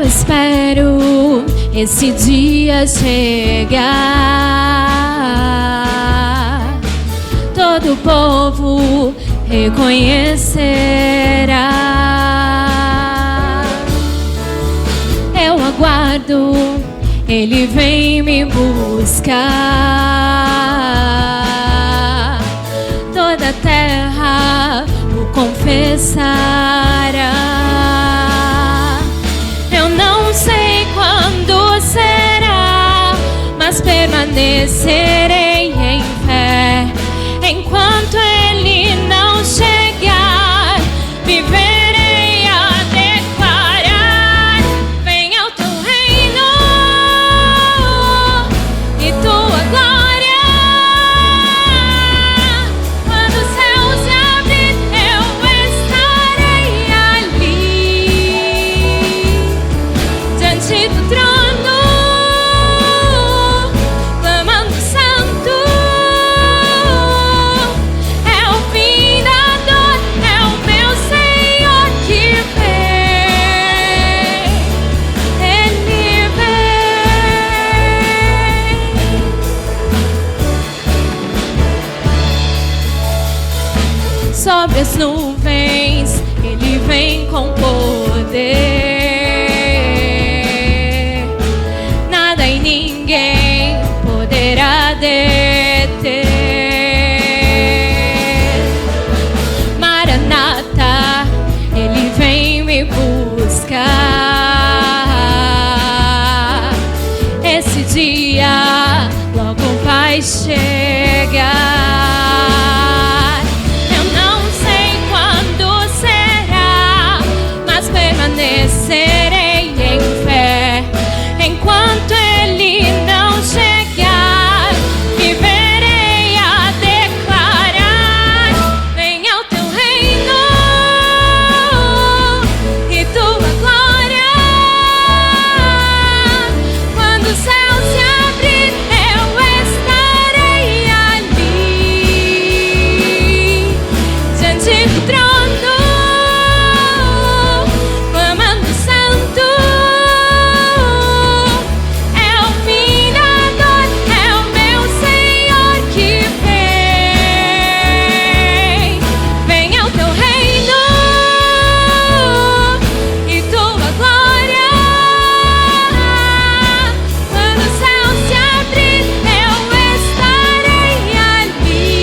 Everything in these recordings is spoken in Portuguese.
espero esse dia chegar. Todo povo reconhecerá. Eu aguardo, Ele vem me buscar. Toda a terra o confessará. Eu não sei quando será, mas permanecerei em fé. Enquanto Ele não chegar, viverei a declarar: venha o teu reino e tua glória. Quando o céu se abrir, eu estarei ali, diante do trono, clamando santo. É o fim da dor, é o meu Senhor que vem. Ele vem. Sobre as nuvens, Ele vem com poder. Nada e ninguém poderá deter. Maranata, Ele vem me buscar. Esse dia logo vai chegar. Eu não sei quando será, mas permanecerei em fé. Enquanto Ele não chegar, viverei a declarar: venha o teu reino e tua glória. Quando o céu se abrir, eu estarei ali, diante do trono, clamando santo. É o fim da dor, é o meu Senhor que vem. Venha o teu reino e tua glória. Quando o céu se abrir, eu estarei ali,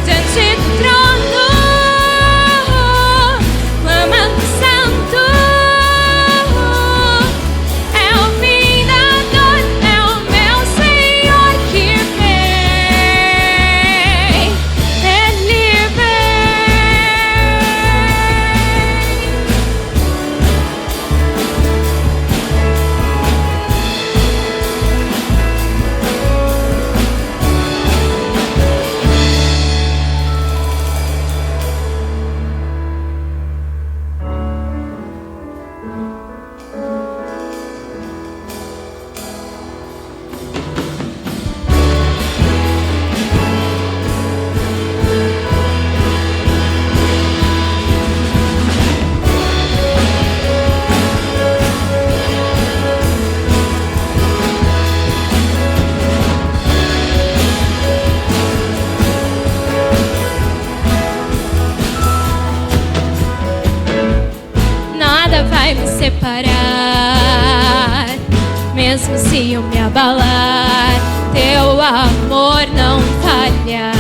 diante do trono, clamando santo. É o fim da dor, é o meu Senhor que vem. Ele nada vai me separar, mesmo se eu me abalar, teu amor não falha.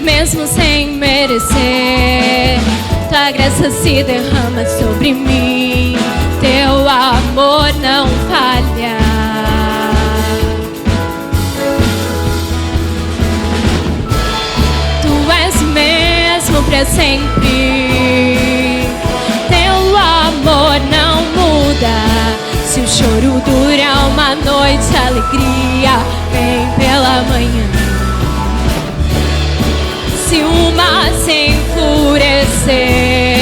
Mesmo sem merecer, tua graça se derrama sobre mim, teu amor não falha. Mesmo pra sempre, teu amor não muda. Se o choro dura uma noite, a alegria vem pela manhã. Se o mar se enfurecer,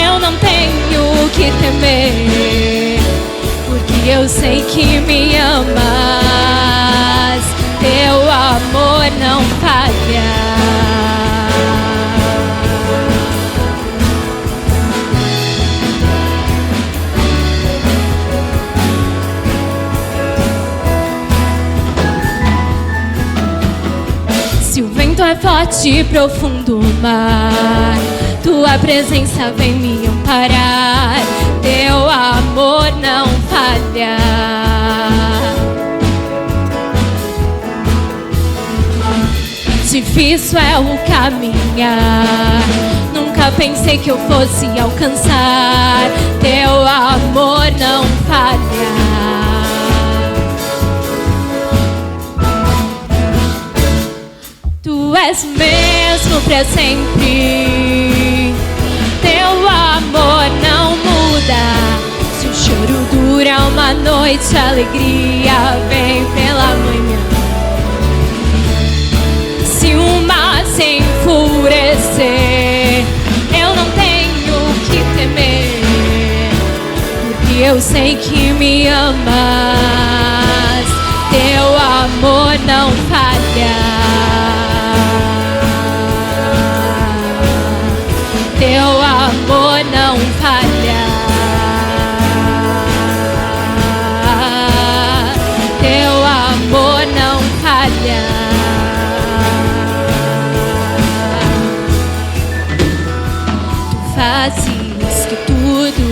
eu não tenho que temer, porque eu sei que me amas. Teu amor não falha. é forte e profundo mar. Tua presença vem me amparar. Teu amor não falha. Difícil é o caminhar. Nunca pensei que eu fosse alcançar. Teu amor não falha. Tu és mesmo pra sempre. Teu amor não muda. Se o choro dura uma noite, a alegria vem pela manhã. Se o mar se enfurecer, eu não tenho que temer, porque eu sei que me amas. Teu amor não falha. Teu amor não falha. Teu amor não falha. Tu fazes que tudo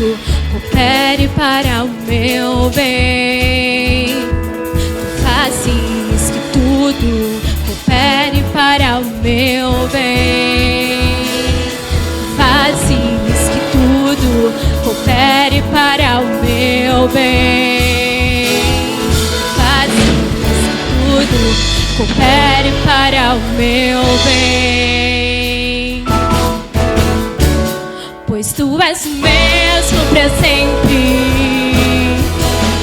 coopere para o meu bem. Tu fazes que tudo coopere para o meu bem. Fazes que tudo coopere para o meu bem. Fazes que tudo coopere para o meu bem. Pois tu és mesmo pra sempre.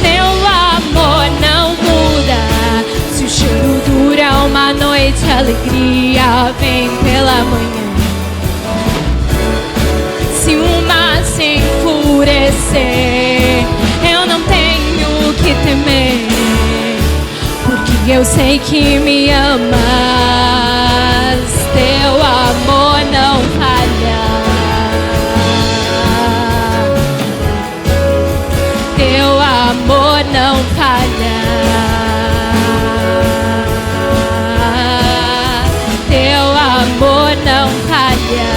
Teu amor não muda. Se o choro dura uma noite, a alegria vem pela manhã. Se o mar se enfurecer, eu não tenho que temer, porque eu sei que me amas. Teu amor não falha. Teu amor não falha. Teu amor não falha.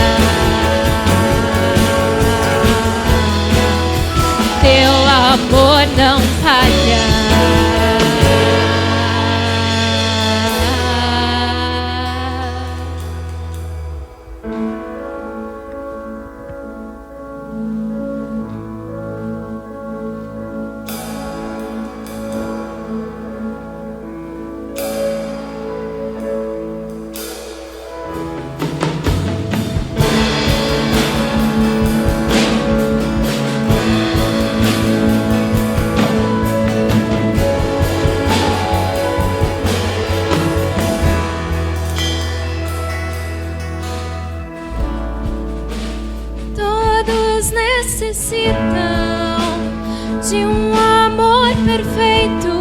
Teu amor não falha. Necessitam de um amor perfeito,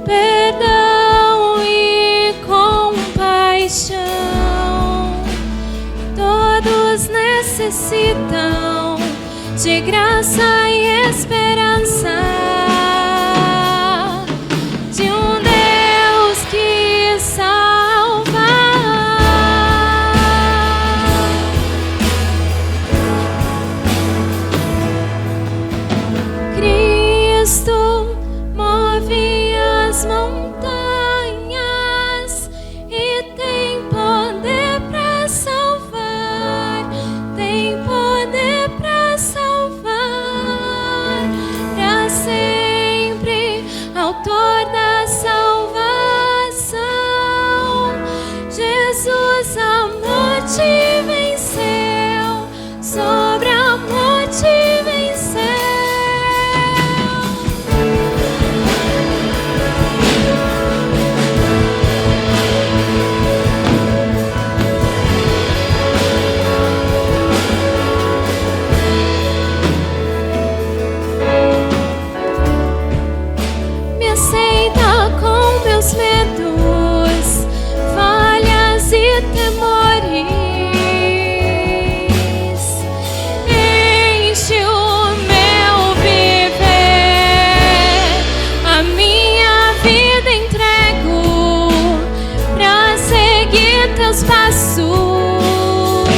perdão e compaixão. Todos necessitam de graça e esperança, de um Deus que salva. Cristo move as montanhas e tem poder para salvar, tem poder para salvar, para sempre, autor da salvação. Jesus a morte venceu, sobre a morte venceu. Medos, falhas e temores, enche o meu viver, a minha vida entrego meus passos,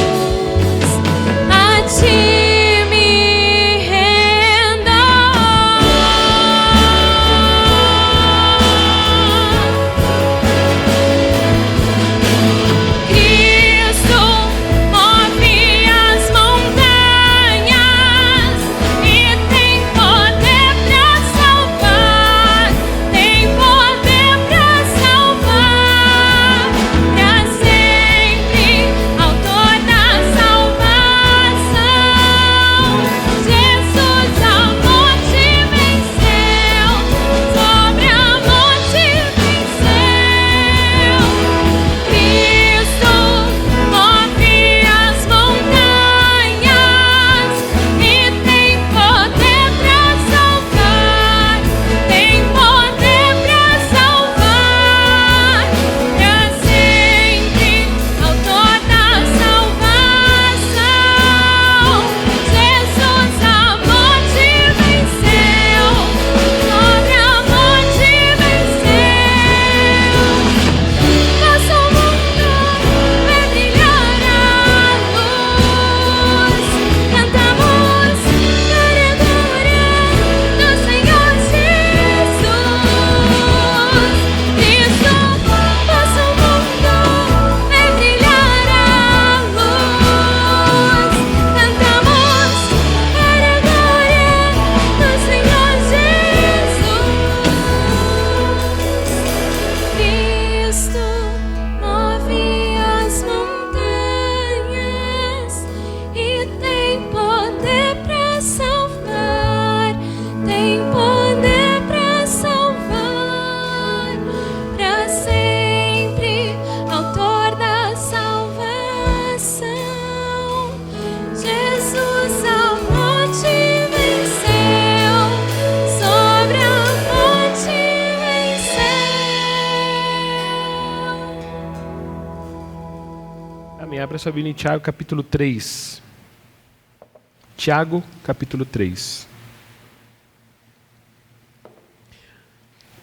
a ti me rendo. Cristo move as montanhas e tem poder pra salvar, tem poder pra salvar, pra sempre, autor da salvação. Jesus a morte venceu, sobre a morte venceu. Cristo move as montanhas e tem poder pra salvar, tem poder pra salvar, pra sempre, autor da salvação. Jesus a morte venceu, sobre a morte venceu. Nosso mundo vai brilhar a luz. Cantamos glória do Senhor Jesus. Cristo, nosso mundo vai brilhar a luz. Cantamos glória do Senhor Jesus. Cristo move as montanhas e tem poder pra salvar, tem poder pra salvar, pra sempre, autor da salvação. Jesus a morte venceu, sobre a morte venceu. Amém. Abra sua Bíblia em Tiago, capítulo 3. Tiago, capítulo 3.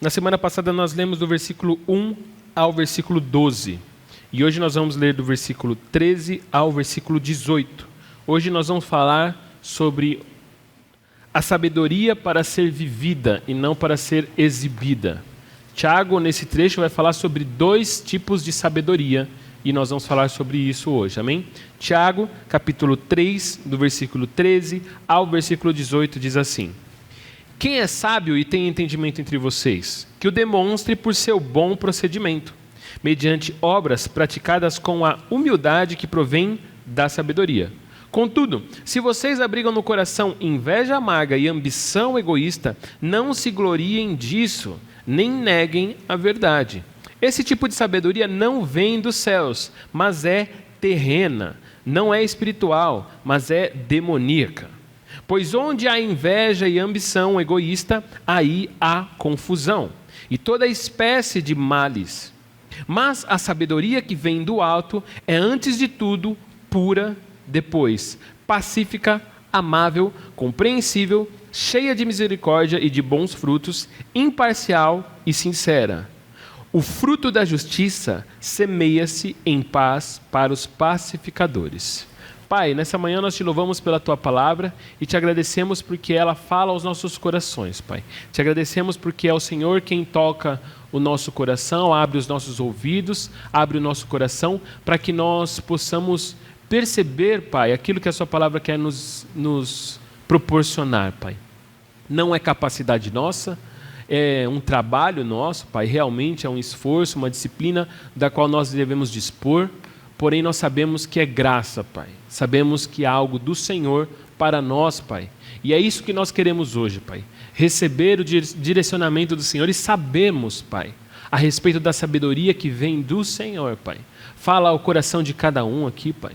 Na semana passada nós lemos do versículo 1 ao versículo 12. E hoje nós vamos ler do versículo 13 ao versículo 18. Hoje nós vamos falar sobre a sabedoria para ser vivida e não para ser exibida. Tiago, nesse trecho, vai falar sobre 2 tipos de sabedoria e nós vamos falar sobre isso hoje, amém? Tiago, capítulo 3, do versículo 13 ao versículo 18, diz assim: Quem é sábio e tem entendimento entre vocês, que o demonstre por seu bom procedimento, mediante obras praticadas com a humildade que provém da sabedoria. Contudo, se vocês abrigam no coração inveja amarga e ambição egoísta, não se gloriem disso, nem neguem a verdade. Esse tipo de sabedoria não vem dos céus, mas é terrena, não é espiritual, mas é demoníaca. Pois onde há inveja e ambição egoísta, aí há confusão e toda espécie de males. Mas a sabedoria que vem do alto é antes de tudo pura, depois pacífica, amável, compreensível, cheia de misericórdia e de bons frutos, imparcial e sincera. O fruto da justiça semeia-se em paz para os pacificadores. Pai, nessa manhã nós te louvamos pela Tua palavra e te agradecemos porque ela fala aos nossos corações, Pai. Te agradecemos porque é o Senhor quem toca o nosso coração, abre os nossos ouvidos, abre o nosso coração para que nós possamos perceber, Pai, aquilo que a Sua palavra quer nos proporcionar, Pai. Não é capacidade nossa, é um trabalho nosso, Pai, realmente é um esforço, uma disciplina da qual nós devemos dispor, porém nós sabemos que é graça, Pai. Sabemos que é algo do Senhor para nós, Pai. E é isso que nós queremos hoje, Pai. Receber o direcionamento do Senhor e sabemos, Pai, a respeito da sabedoria que vem do Senhor, Pai. Fala ao coração de cada um aqui, Pai.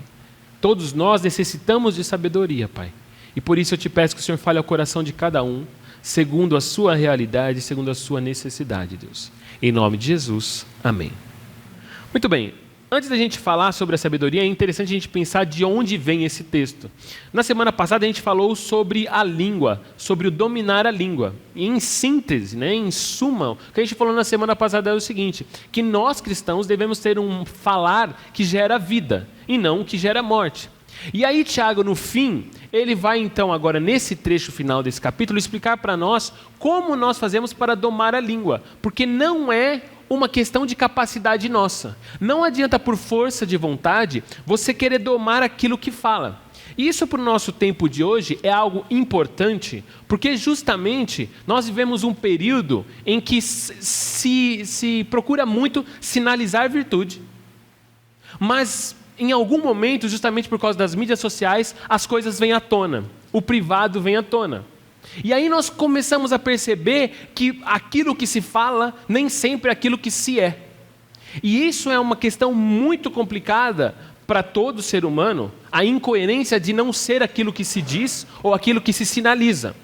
Todos nós necessitamos de sabedoria, Pai. E por isso eu te peço que o Senhor fale ao coração de cada um, segundo a sua realidade, segundo a sua necessidade, Deus. Em nome de Jesus, amém. Muito bem, antes da gente falar sobre a sabedoria, é interessante a gente pensar de onde vem esse texto. Na semana passada a gente falou sobre a língua, sobre o dominar a língua. E em síntese, em suma, o que a gente falou na semana passada é o seguinte, que nós cristãos devemos ter um falar que gera vida e não que gera morte. E aí Tiago, no fim, ele vai então agora nesse trecho final desse capítulo explicar para nós como nós fazemos para domar a língua, porque não é uma questão de capacidade nossa. Não adianta por força de vontade você querer domar aquilo que fala. E isso para o nosso tempo de hoje é algo importante, porque justamente nós vivemos um período em que se procura muito sinalizar virtude, mas em algum momento, justamente por causa das mídias sociais, as coisas vêm à tona, o privado vem à tona. E aí nós começamos a perceber que aquilo que se fala nem sempre é aquilo que se é. E isso é uma questão muito complicada para todo ser humano, a incoerência de não ser aquilo que se diz ou aquilo que se sinaliza.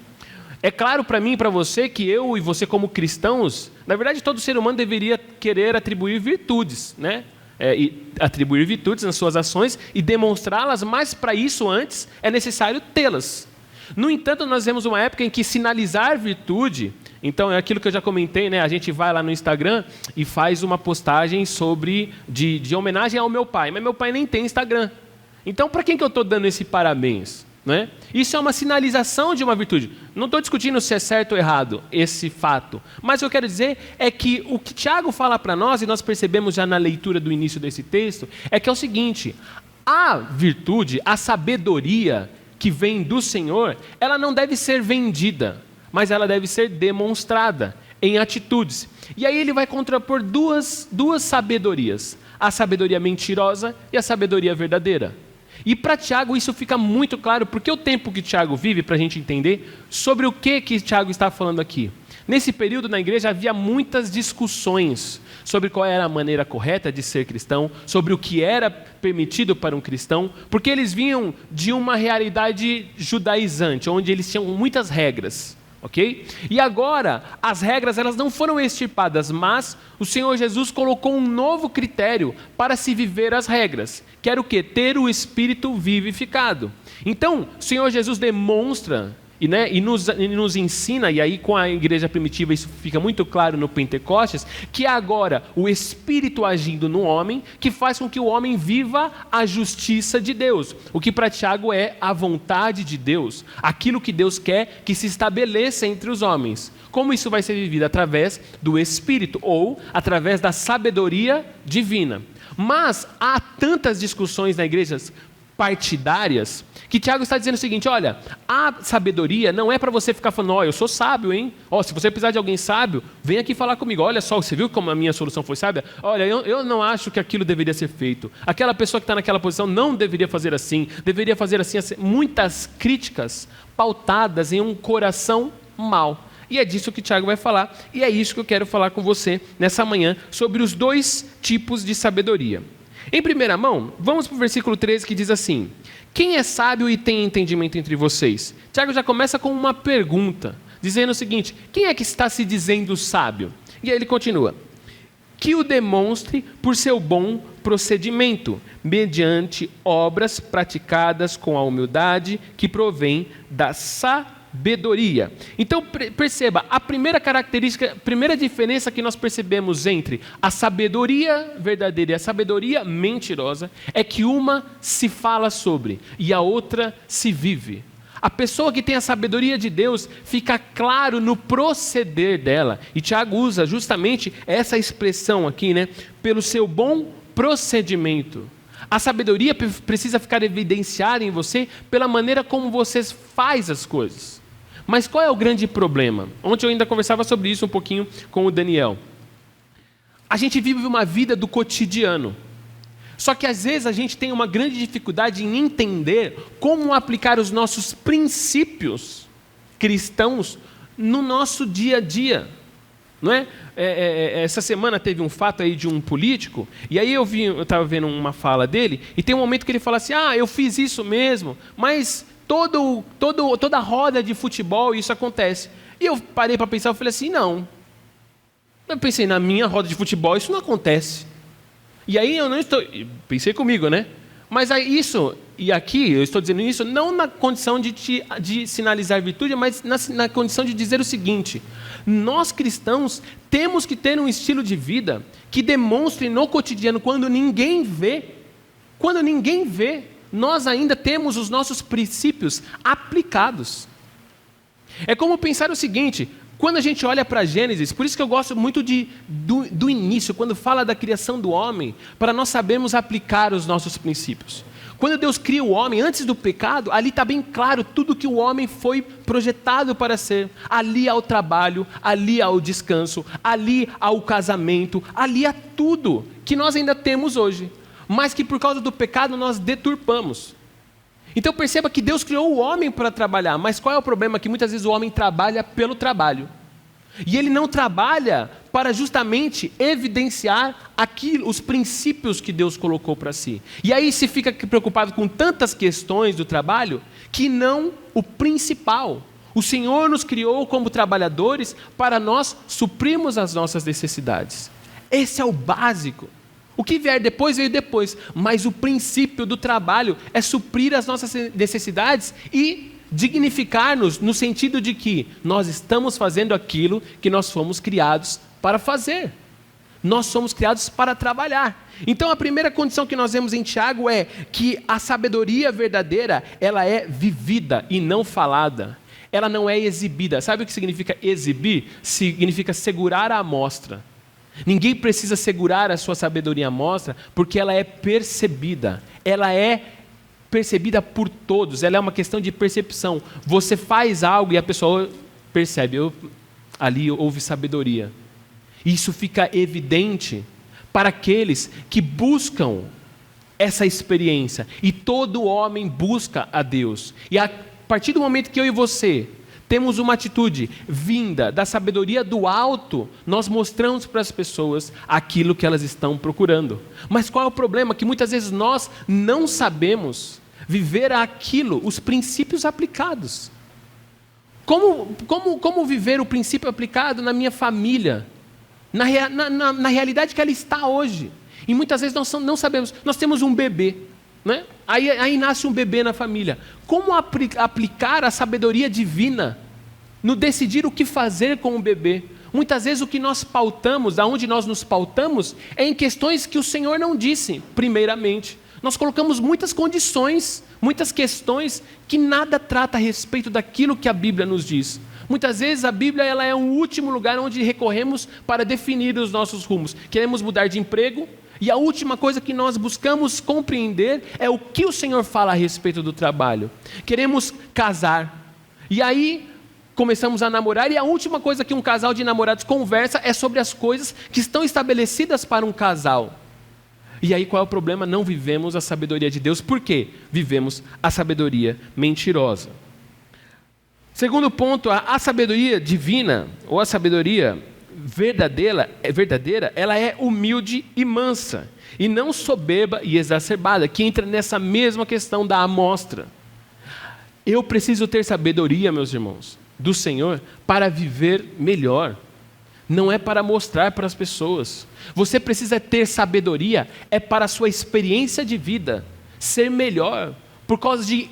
É claro para mim e para você que eu e você como cristãos, na verdade todo ser humano deveria querer atribuir virtudes, e atribuir virtudes nas suas ações e demonstrá-las, mas para isso antes é necessário tê-las. No entanto, nós vemos uma época em que sinalizar virtude, então é aquilo que eu já comentei, a gente vai lá no Instagram e faz uma postagem de homenagem ao meu pai, mas meu pai nem tem Instagram. Então para quem que eu estou dando esse parabéns? Isso é uma sinalização de uma virtude. Não estou discutindo se é certo ou errado esse fato, mas o que eu quero dizer é que o que Tiago fala para nós, e nós percebemos já na leitura do início desse texto, é que é o seguinte: a virtude, a sabedoria que vem do Senhor, ela não deve ser vendida, mas ela deve ser demonstrada em atitudes. E aí ele vai contrapor duas sabedorias, a sabedoria mentirosa e a sabedoria verdadeira. E para Tiago isso fica muito claro, porque o tempo que Tiago vive, para a gente entender sobre o que Tiago está falando aqui. Nesse período na igreja havia muitas discussões sobre qual era a maneira correta de ser cristão, sobre o que era permitido para um cristão, porque eles vinham de uma realidade judaizante, onde eles tinham muitas regras. Ok? E agora, as regras elas não foram extirpadas, mas o Senhor Jesus colocou um novo critério para se viver as regras, que era o quê? Ter o Espírito vivificado. Então, o Senhor Jesus demonstra e nos ensina, e aí com a igreja primitiva isso fica muito claro no Pentecostes, que é agora o Espírito agindo no homem, que faz com que o homem viva a justiça de Deus. O que para Tiago é a vontade de Deus, aquilo que Deus quer que se estabeleça entre os homens. Como isso vai ser vivido? Através do Espírito, ou através da sabedoria divina. Mas há tantas discussões na igrejas partidárias, que Tiago está dizendo o seguinte: olha, a sabedoria não é para você ficar falando, eu sou sábio, hein? Se você precisar de alguém sábio, vem aqui falar comigo. Olha só, você viu como a minha solução foi sábia? Olha, eu não acho que aquilo deveria ser feito. Aquela pessoa que está naquela posição não deveria fazer assim, deveria fazer assim. Muitas críticas pautadas em um coração mau. E é disso que Tiago vai falar, e é isso que eu quero falar com você nessa manhã, sobre os dois tipos de sabedoria. Em primeira mão, vamos para o versículo 13 que diz assim: quem é sábio e tem entendimento entre vocês? Tiago já começa com uma pergunta, dizendo o seguinte: quem é que está se dizendo sábio? E aí ele continua: que o demonstre por seu bom procedimento, mediante obras praticadas com a humildade que provém da sabedoria. Então perceba, a primeira característica, a primeira diferença que nós percebemos entre a sabedoria verdadeira e a sabedoria mentirosa é que uma se fala sobre e a outra se vive. A pessoa que tem a sabedoria de Deus fica claro no proceder dela, e Tiago usa justamente essa expressão aqui, pelo seu bom procedimento. A sabedoria precisa ficar evidenciada em você pela maneira como você faz as coisas. Mas qual é o grande problema? Ontem eu ainda conversava sobre isso um pouquinho com o Daniel. A gente vive uma vida do cotidiano. Só que às vezes a gente tem uma grande dificuldade em entender como aplicar os nossos princípios cristãos no nosso dia a dia. Não é? Essa semana teve um fato aí de um político, e aí eu estava vendo uma fala dele, e tem um momento que ele fala assim: eu fiz isso mesmo, mas toda roda de futebol isso acontece. E eu parei para pensar, eu falei assim, não. Eu pensei, na minha roda de futebol isso não acontece. E aí eu não estou... Pensei comigo, né? Mas isso, e aqui eu estou dizendo isso não na condição de sinalizar virtude, mas na condição de dizer o seguinte: nós cristãos temos que ter um estilo de vida que demonstre no cotidiano, quando ninguém vê, nós ainda temos os nossos princípios aplicados. É como pensar o seguinte: quando a gente olha para Gênesis, por isso que eu gosto muito do início, quando fala da criação do homem, para nós sabermos aplicar os nossos princípios. Quando Deus cria o homem, antes do pecado, ali está bem claro tudo que o homem foi projetado para ser. Ali há o trabalho, ali há o descanso, ali há o casamento, ali há tudo que nós ainda temos hoje, mas que por causa do pecado nós deturpamos. Então perceba que Deus criou o homem para trabalhar, mas qual é o problema? Que muitas vezes o homem trabalha pelo trabalho. E ele não trabalha para justamente evidenciar os princípios que Deus colocou para si. E aí se fica preocupado com tantas questões do trabalho, que não o principal. O Senhor nos criou como trabalhadores para nós suprirmos as nossas necessidades. Esse é o básico. O que vier depois, veio depois, mas o princípio do trabalho é suprir as nossas necessidades e dignificar-nos no sentido de que nós estamos fazendo aquilo que nós fomos criados para fazer. Nós somos criados para trabalhar. Então a primeira condição que nós vemos em Tiago é que a sabedoria verdadeira, ela é vivida e não falada. Ela não é exibida. Sabe o que significa exibir? Significa segurar a amostra. Ninguém precisa segurar a sua sabedoria à mostra, porque ela é percebida. Ela é percebida por todos. Ela é uma questão de percepção. Você faz algo e a pessoa percebe. Ali houve sabedoria. Isso fica evidente para aqueles que buscam essa experiência. E todo homem busca a Deus. E a partir do momento que eu e você temos uma atitude vinda da sabedoria do alto, nós mostramos para as pessoas aquilo que elas estão procurando. Mas qual é o problema? Que muitas vezes nós não sabemos viver aquilo, os princípios aplicados. Como viver o princípio aplicado na minha família? Na realidade que ela está hoje. E muitas vezes nós não sabemos. Nós temos um bebê, né? Aí nasce um bebê na família. Como aplicar a sabedoria divina no decidir o que fazer com o bebê? Muitas vezes o que nós pautamos, aonde nós nos pautamos, é em questões que o Senhor não disse, primeiramente. Nós colocamos muitas condições, muitas questões que nada trata a respeito daquilo que a Bíblia nos diz. Muitas vezes a Bíblia ela é um último lugar onde recorremos para definir os nossos rumos. Queremos mudar de emprego, e a última coisa que nós buscamos compreender é o que o Senhor fala a respeito do trabalho. Queremos casar, e aí começamos a namorar, e a última coisa que um casal de namorados conversa é sobre as coisas que estão estabelecidas para um casal. E aí qual é o problema? Não vivemos a sabedoria de Deus. Por quê? Vivemos a sabedoria mentirosa. Segundo ponto, a sabedoria divina, ou a sabedoria verdadeira, ela é humilde e mansa, e não soberba e exacerbada, que entra nessa mesma questão da amostra. Eu preciso ter sabedoria, meus irmãos, do Senhor, para viver melhor. Não é para mostrar para as pessoas. Você precisa ter sabedoria, é para a sua experiência de vida ser melhor, por causa de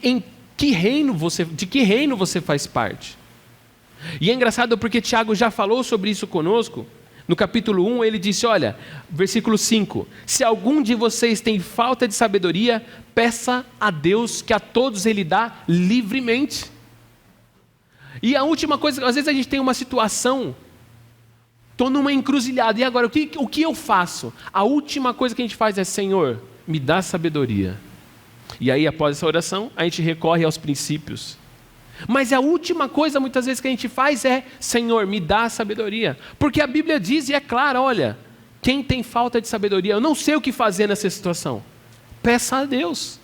de que reino você faz parte. E é engraçado porque Tiago já falou sobre isso conosco. No capítulo 1 ele disse, olha, versículo 5, se algum de vocês tem falta de sabedoria, peça a Deus que a todos Ele dá livremente. E a última coisa, às vezes a gente tem uma situação, estou numa encruzilhada, e agora o que eu faço? A última coisa que a gente faz é, Senhor, me dá sabedoria. E aí após essa oração, a gente recorre aos princípios. Mas a última coisa muitas vezes que a gente faz é, Senhor, me dá sabedoria. Porque a Bíblia diz, e é claro, olha, quem tem falta de sabedoria, eu não sei o que fazer nessa situação. Peça a Deus,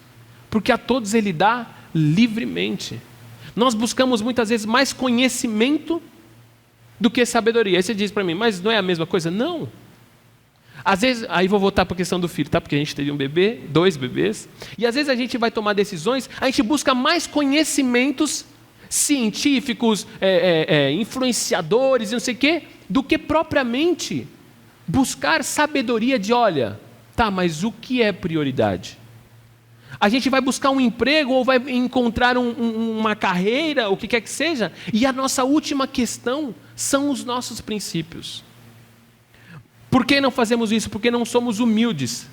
porque a todos Ele dá livremente. Nós buscamos muitas vezes mais conhecimento do que sabedoria. Aí você diz para mim, mas não é a mesma coisa? Não. Às vezes, aí vou voltar para a questão do filho, tá? Porque a gente teve um bebê, 2 bebês, e às vezes a gente vai tomar decisões, a gente busca mais conhecimentos científicos, influenciadores, não sei o quê, do que propriamente buscar sabedoria de, olha, Tá, mas o que é prioridade? A gente vai buscar um emprego ou vai encontrar uma carreira, o que quer que seja, e a nossa última questão são os nossos princípios. Por que não fazemos isso? Porque não somos humildes.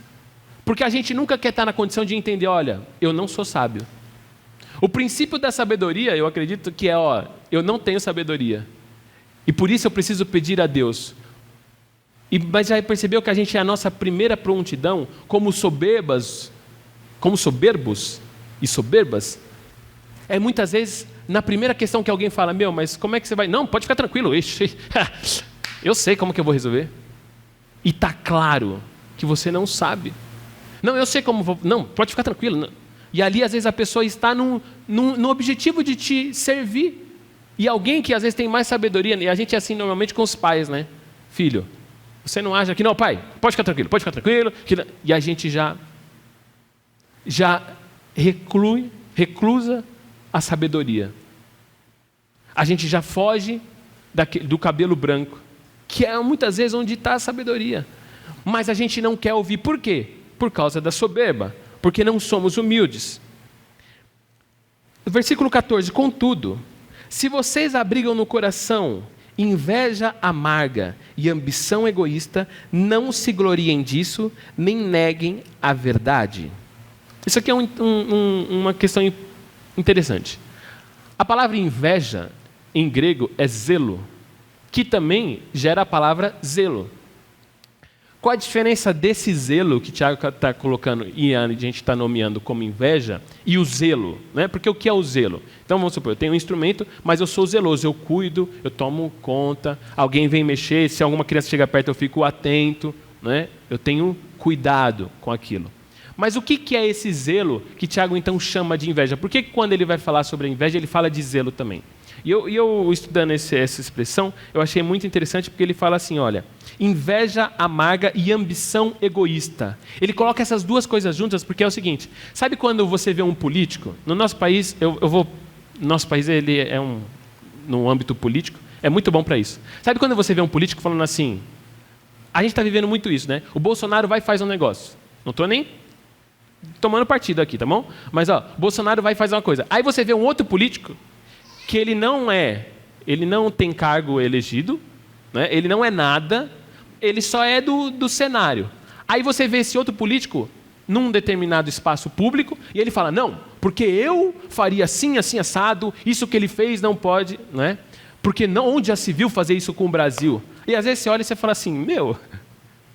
Porque a gente nunca quer estar na condição de entender, olha, eu não sou sábio. O princípio da sabedoria, eu acredito que eu não tenho sabedoria. E por isso eu preciso pedir a Deus. Mas já percebeu que a gente é a nossa primeira prontidão, como soberbos e soberbas? É muitas vezes, na primeira questão que alguém fala, mas como é que você vai? Não, pode ficar tranquilo, eu sei como que eu vou resolver. E está claro que você não sabe. Não, eu sei como vou. Não, pode ficar tranquilo. E ali, às vezes, a pessoa está no objetivo de te servir. E alguém que, às vezes, tem mais sabedoria, e a gente é assim normalmente com os pais, né? Filho, você não acha que, não, pai, pode ficar tranquilo. E a gente já reclusa a sabedoria. A gente já foge do cabelo branco, que é muitas vezes onde está a sabedoria. Mas a gente não quer ouvir. Por quê? Por causa da soberba. Porque não somos humildes. Versículo 14. Contudo, se vocês abrigam no coração inveja amarga e ambição egoísta, não se gloriem disso, nem neguem a verdade. Isso aqui é uma questão interessante. A palavra inveja, em grego, é zelo, que também gera a palavra zelo. Qual a diferença desse zelo que Tiago está colocando e a gente está nomeando como inveja e o zelo? Né? Porque o que é o zelo? Então vamos supor, eu tenho um instrumento, mas eu sou zeloso, eu cuido, eu tomo conta, alguém vem mexer, se alguma criança chega perto eu fico atento, né? Eu tenho cuidado com aquilo. Mas o que é esse zelo que Tiago então chama de inveja? Por que quando ele vai falar sobre a inveja ele fala de zelo também? E eu estudando essa expressão, eu achei muito interessante porque ele fala assim, olha, inveja amarga e ambição egoísta. Ele coloca essas duas coisas juntas porque é o seguinte, sabe quando você vê um político? No nosso país, nosso país ele é no âmbito político, é muito bom para isso. Sabe quando você vê um político falando assim, a gente está vivendo muito isso, né? O Bolsonaro vai e faz um negócio. Não estou nem tomando partido aqui, tá bom? Mas Bolsonaro vai e faz uma coisa. Aí você vê um outro político que ele não tem cargo elegido, né? Ele não é nada, ele só é do cenário. Aí você vê esse outro político num determinado espaço público e ele fala, não, porque eu faria assim, assim, assado, isso que ele fez não pode, né? Porque onde já se viu fazer isso com o Brasil? E às vezes você olha e você fala assim,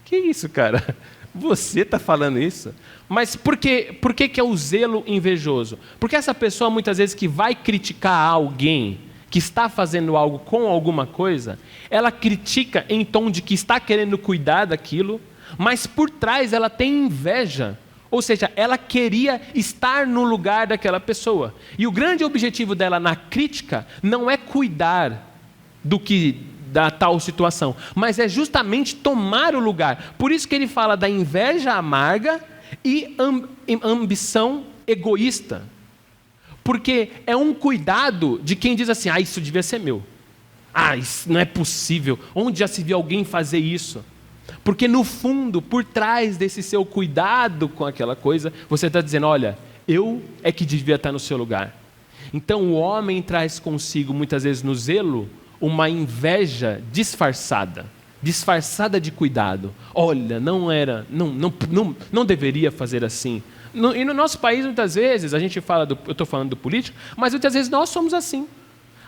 que isso, cara? Você está falando isso? Mas por que é o zelo invejoso? Porque essa pessoa, muitas vezes, que vai criticar alguém que está fazendo algo com alguma coisa, ela critica em tom de que está querendo cuidar daquilo, mas por trás ela tem inveja. Ou seja, ela queria estar no lugar daquela pessoa. E o grande objetivo dela na crítica não é cuidar da tal situação, mas é justamente tomar o lugar. Por isso que ele fala da inveja amarga e ambição egoísta. Porque é um cuidado de quem diz assim, isso devia ser meu. Isso não é possível. Onde já se viu alguém fazer isso? Porque no fundo, por trás desse seu cuidado com aquela coisa, você está dizendo, olha, eu é que devia estar no seu lugar. Então o homem traz consigo, muitas vezes no zelo, uma inveja disfarçada de cuidado. Olha, não deveria fazer assim. E no nosso país, muitas vezes, a gente fala, eu estou falando do político, mas muitas vezes nós somos assim.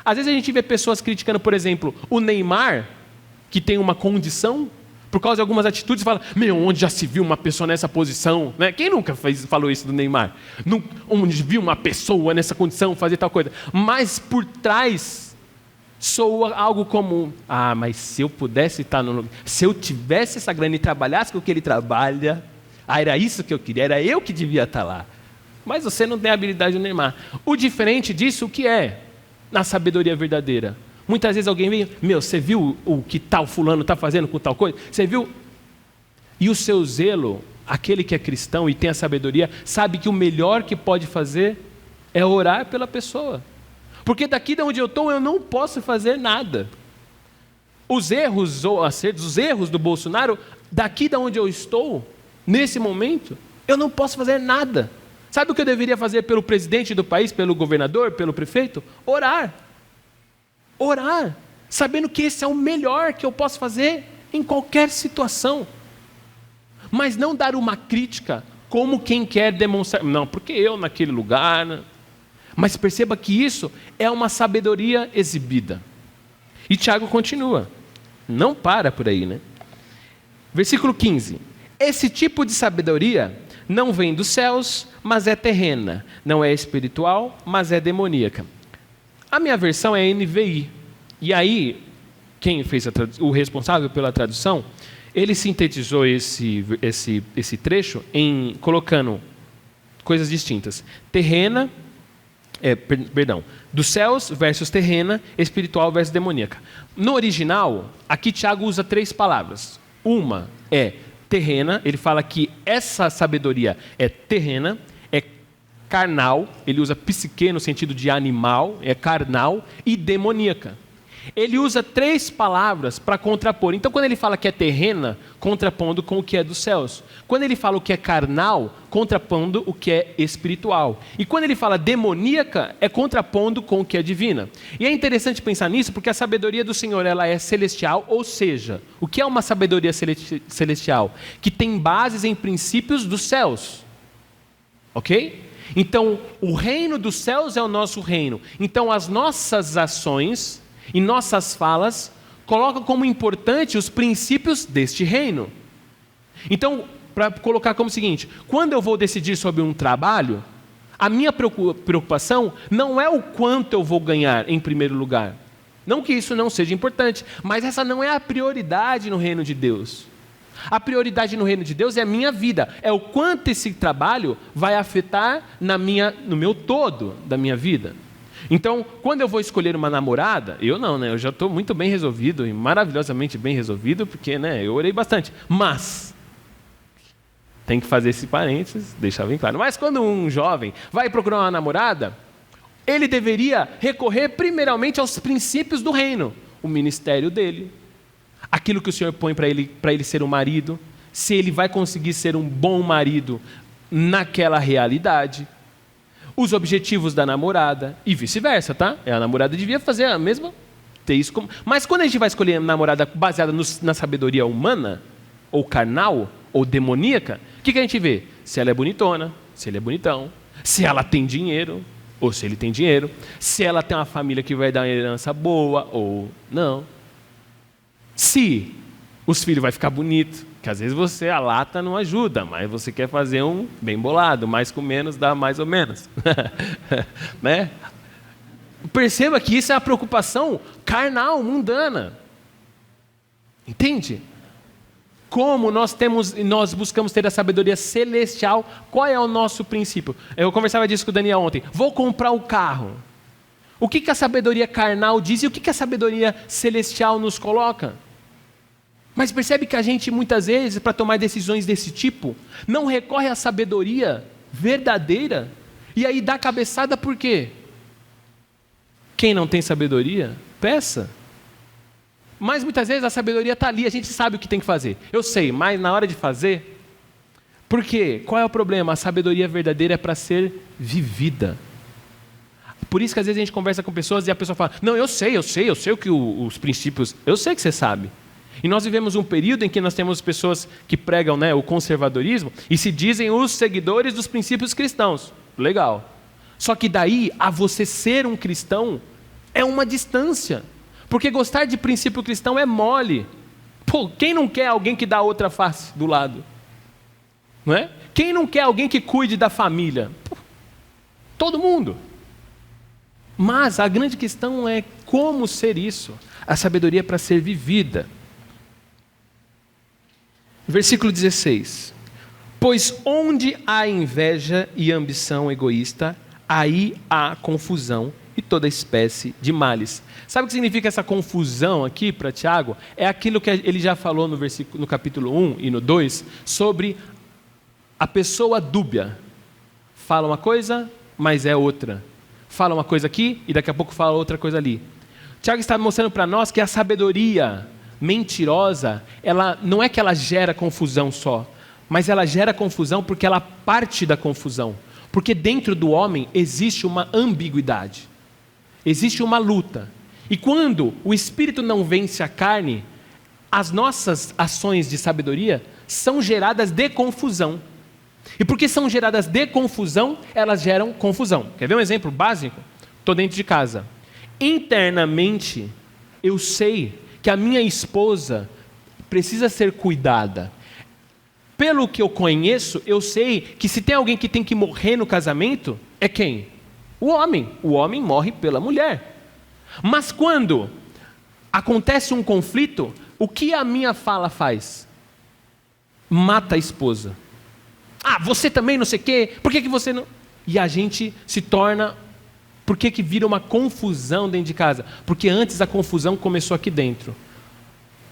Às vezes a gente vê pessoas criticando, por exemplo, o Neymar, que tem uma condição, por causa de algumas atitudes, fala, onde já se viu uma pessoa nessa posição? Né? Quem nunca falou isso do Neymar? Onde viu uma pessoa nessa condição fazer tal coisa? Mas por trás soa algo comum. Mas se eu pudesse estar no lugar, se eu tivesse essa grana e trabalhasse com o que ele trabalha, era isso que eu queria, era eu que devia estar lá. Mas você não tem a habilidade do Neymar. O diferente disso, o que é? Na sabedoria verdadeira. Muitas vezes alguém vem, você viu o que tal fulano está fazendo com tal coisa? Você viu? E o seu zelo, aquele que é cristão e tem a sabedoria, sabe que o melhor que pode fazer é orar pela pessoa. Porque daqui de onde eu estou, eu não posso fazer nada. Os erros ou acertos, os erros do Bolsonaro, daqui de onde eu estou, nesse momento, eu não posso fazer nada. Sabe o que eu deveria fazer pelo presidente do país, pelo governador, pelo prefeito? Orar. Orar, sabendo que esse é o melhor que eu posso fazer em qualquer situação. Mas não dar uma crítica como quem quer demonstrar, não, porque eu naquele lugar, né? Mas perceba que isso é uma sabedoria exibida. E Tiago continua, não para por aí, né? Versículo 15, esse tipo de sabedoria não vem dos céus, mas é terrena, não é espiritual, mas é demoníaca. A minha versão é NVI, e aí, quem fez o responsável pela tradução, ele sintetizou esse trecho colocando coisas distintas. Terrena, dos céus versus terrena, espiritual versus demoníaca. No original, aqui Tiago usa 3 palavras. Uma é terrena, ele fala que essa sabedoria é terrena, é carnal, ele usa psique no sentido de animal, é carnal, e demoníaca. Ele usa 3 palavras para contrapor. Então, quando ele fala que é terrena, contrapondo com o que é dos céus. Quando ele fala o que é carnal, contrapondo o que é espiritual. E quando ele fala demoníaca, é contrapondo com o que é divina. E é interessante pensar nisso, porque a sabedoria do Senhor ela é celestial, ou seja, o que é uma sabedoria celestial? Que tem bases em princípios dos céus. Ok? Então, o reino dos céus é o nosso reino. Então, as nossas ações e nossas falas colocam como importante os princípios deste reino. Então, para colocar como seguinte, quando eu vou decidir sobre um trabalho, a minha preocupação não é o quanto eu vou ganhar em primeiro lugar. Não que isso não seja importante, mas essa não é a prioridade no reino de Deus. A prioridade no reino de Deus é a minha vida, é o quanto esse trabalho vai afetar no meu todo da minha vida. Então, quando eu vou escolher uma namorada, eu já estou muito bem resolvido e maravilhosamente bem resolvido, porque eu orei bastante. Mas, tem que fazer esse parênteses, deixar bem claro. Mas quando um jovem vai procurar uma namorada, ele deveria recorrer primeiramente aos princípios do reino. O ministério dele, aquilo que o Senhor põe para ele ser um marido, se ele vai conseguir ser um bom marido naquela realidade, os objetivos da namorada e vice-versa, tá? A namorada devia fazer a mesma, ter isso como... Mas quando a gente vai escolher a namorada baseada na sabedoria humana, ou carnal, ou demoníaca, o que a gente vê? Se ela é bonitona, se ele é bonitão, se ela tem dinheiro, ou se ele tem dinheiro, se ela tem uma família que vai dar uma herança boa, ou não. Se os filhos vão ficar bonitos, que às vezes a lata não ajuda, mas você quer fazer um bem bolado, mais com menos dá mais ou menos. Né? Perceba que isso é a preocupação carnal, mundana. Entende? Como nós buscamos ter a sabedoria celestial, qual é o nosso princípio? Eu conversava disso com o Daniel ontem. Vou comprar um carro. O que a sabedoria carnal diz e o que a sabedoria celestial nos coloca? Mas percebe que a gente, muitas vezes, para tomar decisões desse tipo, não recorre à sabedoria verdadeira, e aí dá cabeçada por quê? Quem não tem sabedoria, peça. Mas muitas vezes a sabedoria está ali, a gente sabe o que tem que fazer. Eu sei, mas na hora de fazer... Por quê? Qual é o problema? A sabedoria verdadeira é para ser vivida. Por isso que às vezes a gente conversa com pessoas e a pessoa fala, não, eu sei o que os princípios... Eu sei que você sabe. E nós vivemos um período em que nós temos pessoas que pregam o conservadorismo e se dizem os seguidores dos princípios cristãos. Legal. Só que daí, a você ser um cristão, é uma distância. Porque gostar de princípio cristão é mole. Pô, quem não quer alguém que dá outra face do lado? Não é? Quem não quer alguém que cuide da família? Pô, todo mundo. Mas a grande questão é como ser isso. A sabedoria é para ser vivida. Versículo 16. Pois onde há inveja e ambição egoísta, aí há confusão e toda espécie de males. Sabe o que significa essa confusão aqui para Tiago? É aquilo que ele já falou no capítulo 1 e no 2, sobre a pessoa dúbia. Fala uma coisa, mas é outra. Fala uma coisa aqui e daqui a pouco fala outra coisa ali. Tiago está mostrando para nós que a sabedoria mentirosa, ela não é que ela gera confusão só, mas ela gera confusão porque ela parte da confusão. Porque dentro do homem existe uma ambiguidade, existe uma luta. E quando o espírito não vence a carne, as nossas ações de sabedoria são geradas de confusão. E porque são geradas de confusão, elas geram confusão. Quer ver um exemplo básico? Estou dentro de casa. Internamente, eu sei que a minha esposa precisa ser cuidada. Pelo que eu conheço, eu sei que se tem alguém que tem que morrer no casamento, é quem? O homem. O homem morre pela mulher. Mas quando acontece um conflito, o que a minha fala faz? Mata a esposa. Ah, você também não sei o quê, por que você não... E a gente se torna... Por que vira uma confusão dentro de casa? Porque antes a confusão começou aqui dentro.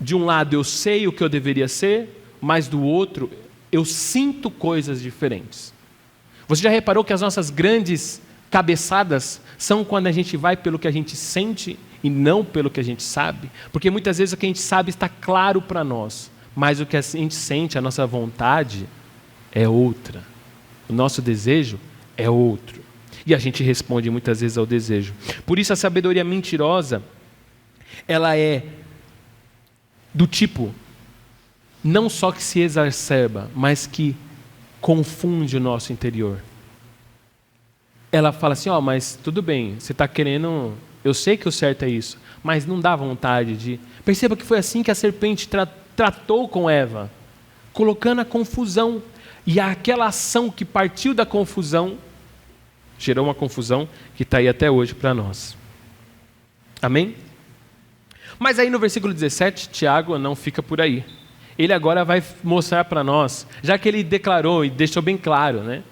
De um lado eu sei o que eu deveria ser, mas do outro eu sinto coisas diferentes. Você já reparou que as nossas grandes cabeçadas são quando a gente vai pelo que a gente sente e não pelo que a gente sabe? Porque muitas vezes o que a gente sabe está claro para nós, mas o que a gente sente, a nossa vontade, é outra. O nosso desejo é outro. E a gente responde muitas vezes ao desejo. Por isso a sabedoria mentirosa, ela é do tipo, não só que se exacerba, mas que confunde o nosso interior. Ela fala assim, mas tudo bem, você está querendo, eu sei que o certo é isso, mas não dá vontade de... Perceba que foi assim que a serpente tratou com Eva, colocando a confusão. E aquela ação que partiu da confusão, gerou uma confusão que está aí até hoje para nós. Amém? Mas aí no versículo 17, Tiago não fica por aí. Ele agora vai mostrar para nós, já que ele declarou e deixou bem claro, né,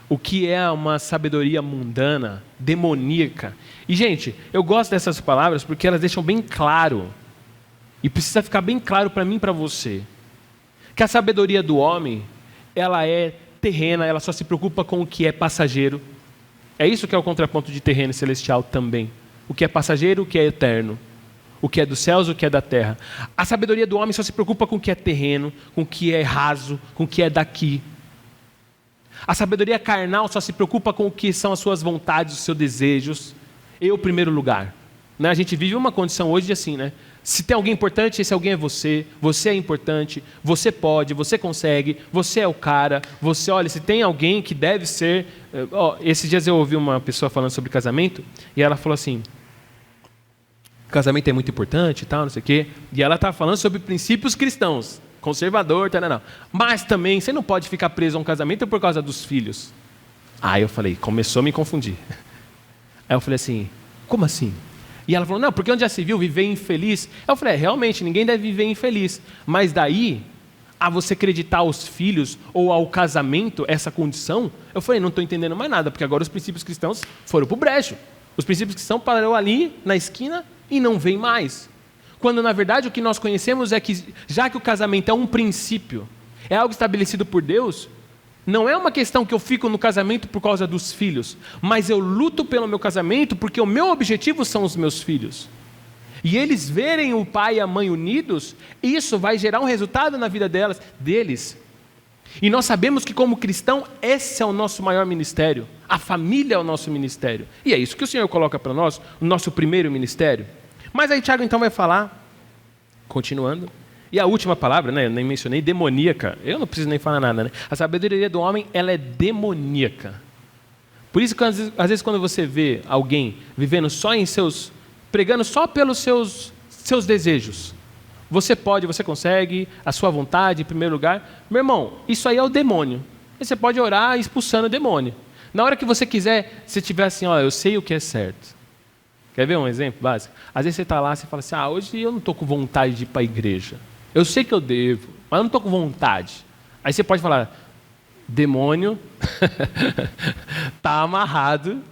o que é uma sabedoria mundana, demoníaca. E, gente, eu gosto dessas palavras porque elas deixam bem claro, e precisa ficar bem claro para mim e para você, que a sabedoria do homem, ela é terrena, ela só se preocupa com o que é passageiro. É isso que é o contraponto de terreno e celestial também. O que é passageiro, o que é eterno. O que é dos céus, o que é da terra. A sabedoria do homem só se preocupa com o que é terreno, com o que é raso, com o que é daqui. A sabedoria carnal só se preocupa com o que são as suas vontades, os seus desejos. Eu, primeiro lugar. Né? A gente vive uma condição hoje de assim, né? Se tem alguém importante, esse alguém é você. Você é importante, você pode, você consegue, você é o cara. Você, olha, se tem alguém que deve ser... esses dias eu ouvi uma pessoa falando sobre casamento, e ela falou assim, casamento é muito importante e tal, não sei o quê. E ela estava falando sobre princípios cristãos, conservador, tal. Mas também, você não pode ficar preso a um casamento por causa dos filhos. Aí eu falei, começou a me confundir. Aí eu falei assim, como assim? E ela falou, não, porque onde já se viu viver infeliz? Eu falei, realmente, ninguém deve viver infeliz. Mas daí, a você acreditar aos filhos ou ao casamento, essa condição, eu falei, não estou entendendo mais nada, porque agora os princípios cristãos foram para o brejo. Os princípios cristãos pararam ali, na esquina, e não vem mais. Quando, na verdade, o que nós conhecemos é que, já que o casamento é um princípio, é algo estabelecido por Deus, não é uma questão que eu fico no casamento por causa dos filhos, mas eu luto pelo meu casamento porque o meu objetivo são os meus filhos. E eles verem o pai e a mãe unidos, isso vai gerar um resultado na vida deles. E nós sabemos que como cristão, esse é o nosso maior ministério. A família é o nosso ministério. E é isso que o Senhor coloca para nós, o nosso primeiro ministério. Mas aí Tiago então vai falar, continuando. E a última palavra, né, eu nem mencionei, demoníaca. Eu não preciso nem falar nada, né? A sabedoria do homem, ela é demoníaca. Por isso que às vezes quando você vê alguém vivendo só em pregando só pelos seus desejos, você pode, você consegue, a sua vontade em primeiro lugar. Meu irmão, isso aí é o demônio. E você pode orar expulsando o demônio. Na hora que você quiser, se tiver assim, eu sei o que é certo. Quer ver um exemplo básico? Às vezes você está lá e fala assim, hoje eu não estou com vontade de ir para a igreja. Eu sei que eu devo, mas eu não estou com vontade. Aí você pode falar, demônio, está amarrado.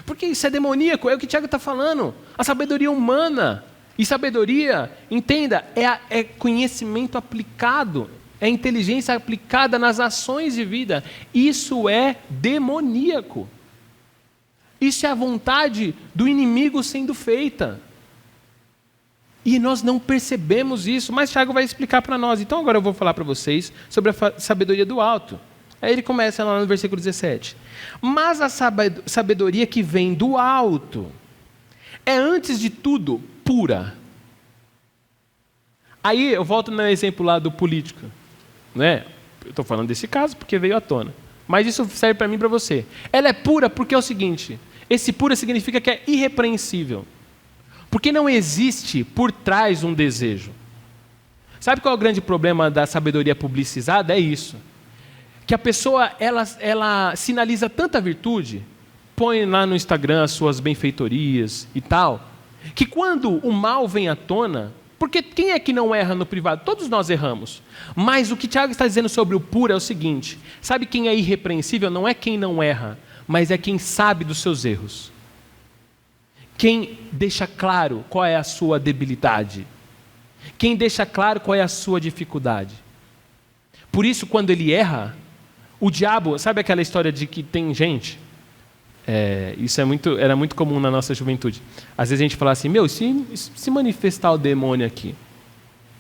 Porque isso é demoníaco, é o que o Tiago está falando. A sabedoria humana. E sabedoria, entenda, é conhecimento aplicado. É inteligência aplicada nas ações de vida. Isso é demoníaco. Isso é a vontade do inimigo sendo feita. E nós não percebemos isso, mas Tiago vai explicar para nós. Então agora eu vou falar para vocês sobre a sabedoria do alto. Aí ele começa lá no versículo 17. Mas a sabedoria que vem do alto é, antes de tudo, pura. Aí eu volto no exemplo lá do político, né? Eu estou falando desse caso porque veio à tona. Mas isso serve para mim e para você. Ela é pura porque é o seguinte: esse pura significa que é irrepreensível. Porque não existe por trás um desejo. Sabe qual é o grande problema da sabedoria publicizada? É isso. Que a pessoa, ela sinaliza tanta virtude, põe lá no Instagram as suas benfeitorias e tal, que quando o mal vem à tona, porque quem é que não erra no privado? Todos nós erramos. Mas o que Tiago está dizendo sobre o puro é o seguinte: sabe quem é irrepreensível? Não é quem não erra, mas é quem sabe dos seus erros. Quem deixa claro qual é a sua debilidade. Quem deixa claro qual é a sua dificuldade. Por isso, quando ele erra, o diabo, sabe aquela história de que tem gente? Isso era muito comum na nossa juventude. Às vezes a gente fala assim: meu, se manifestar o demônio aqui,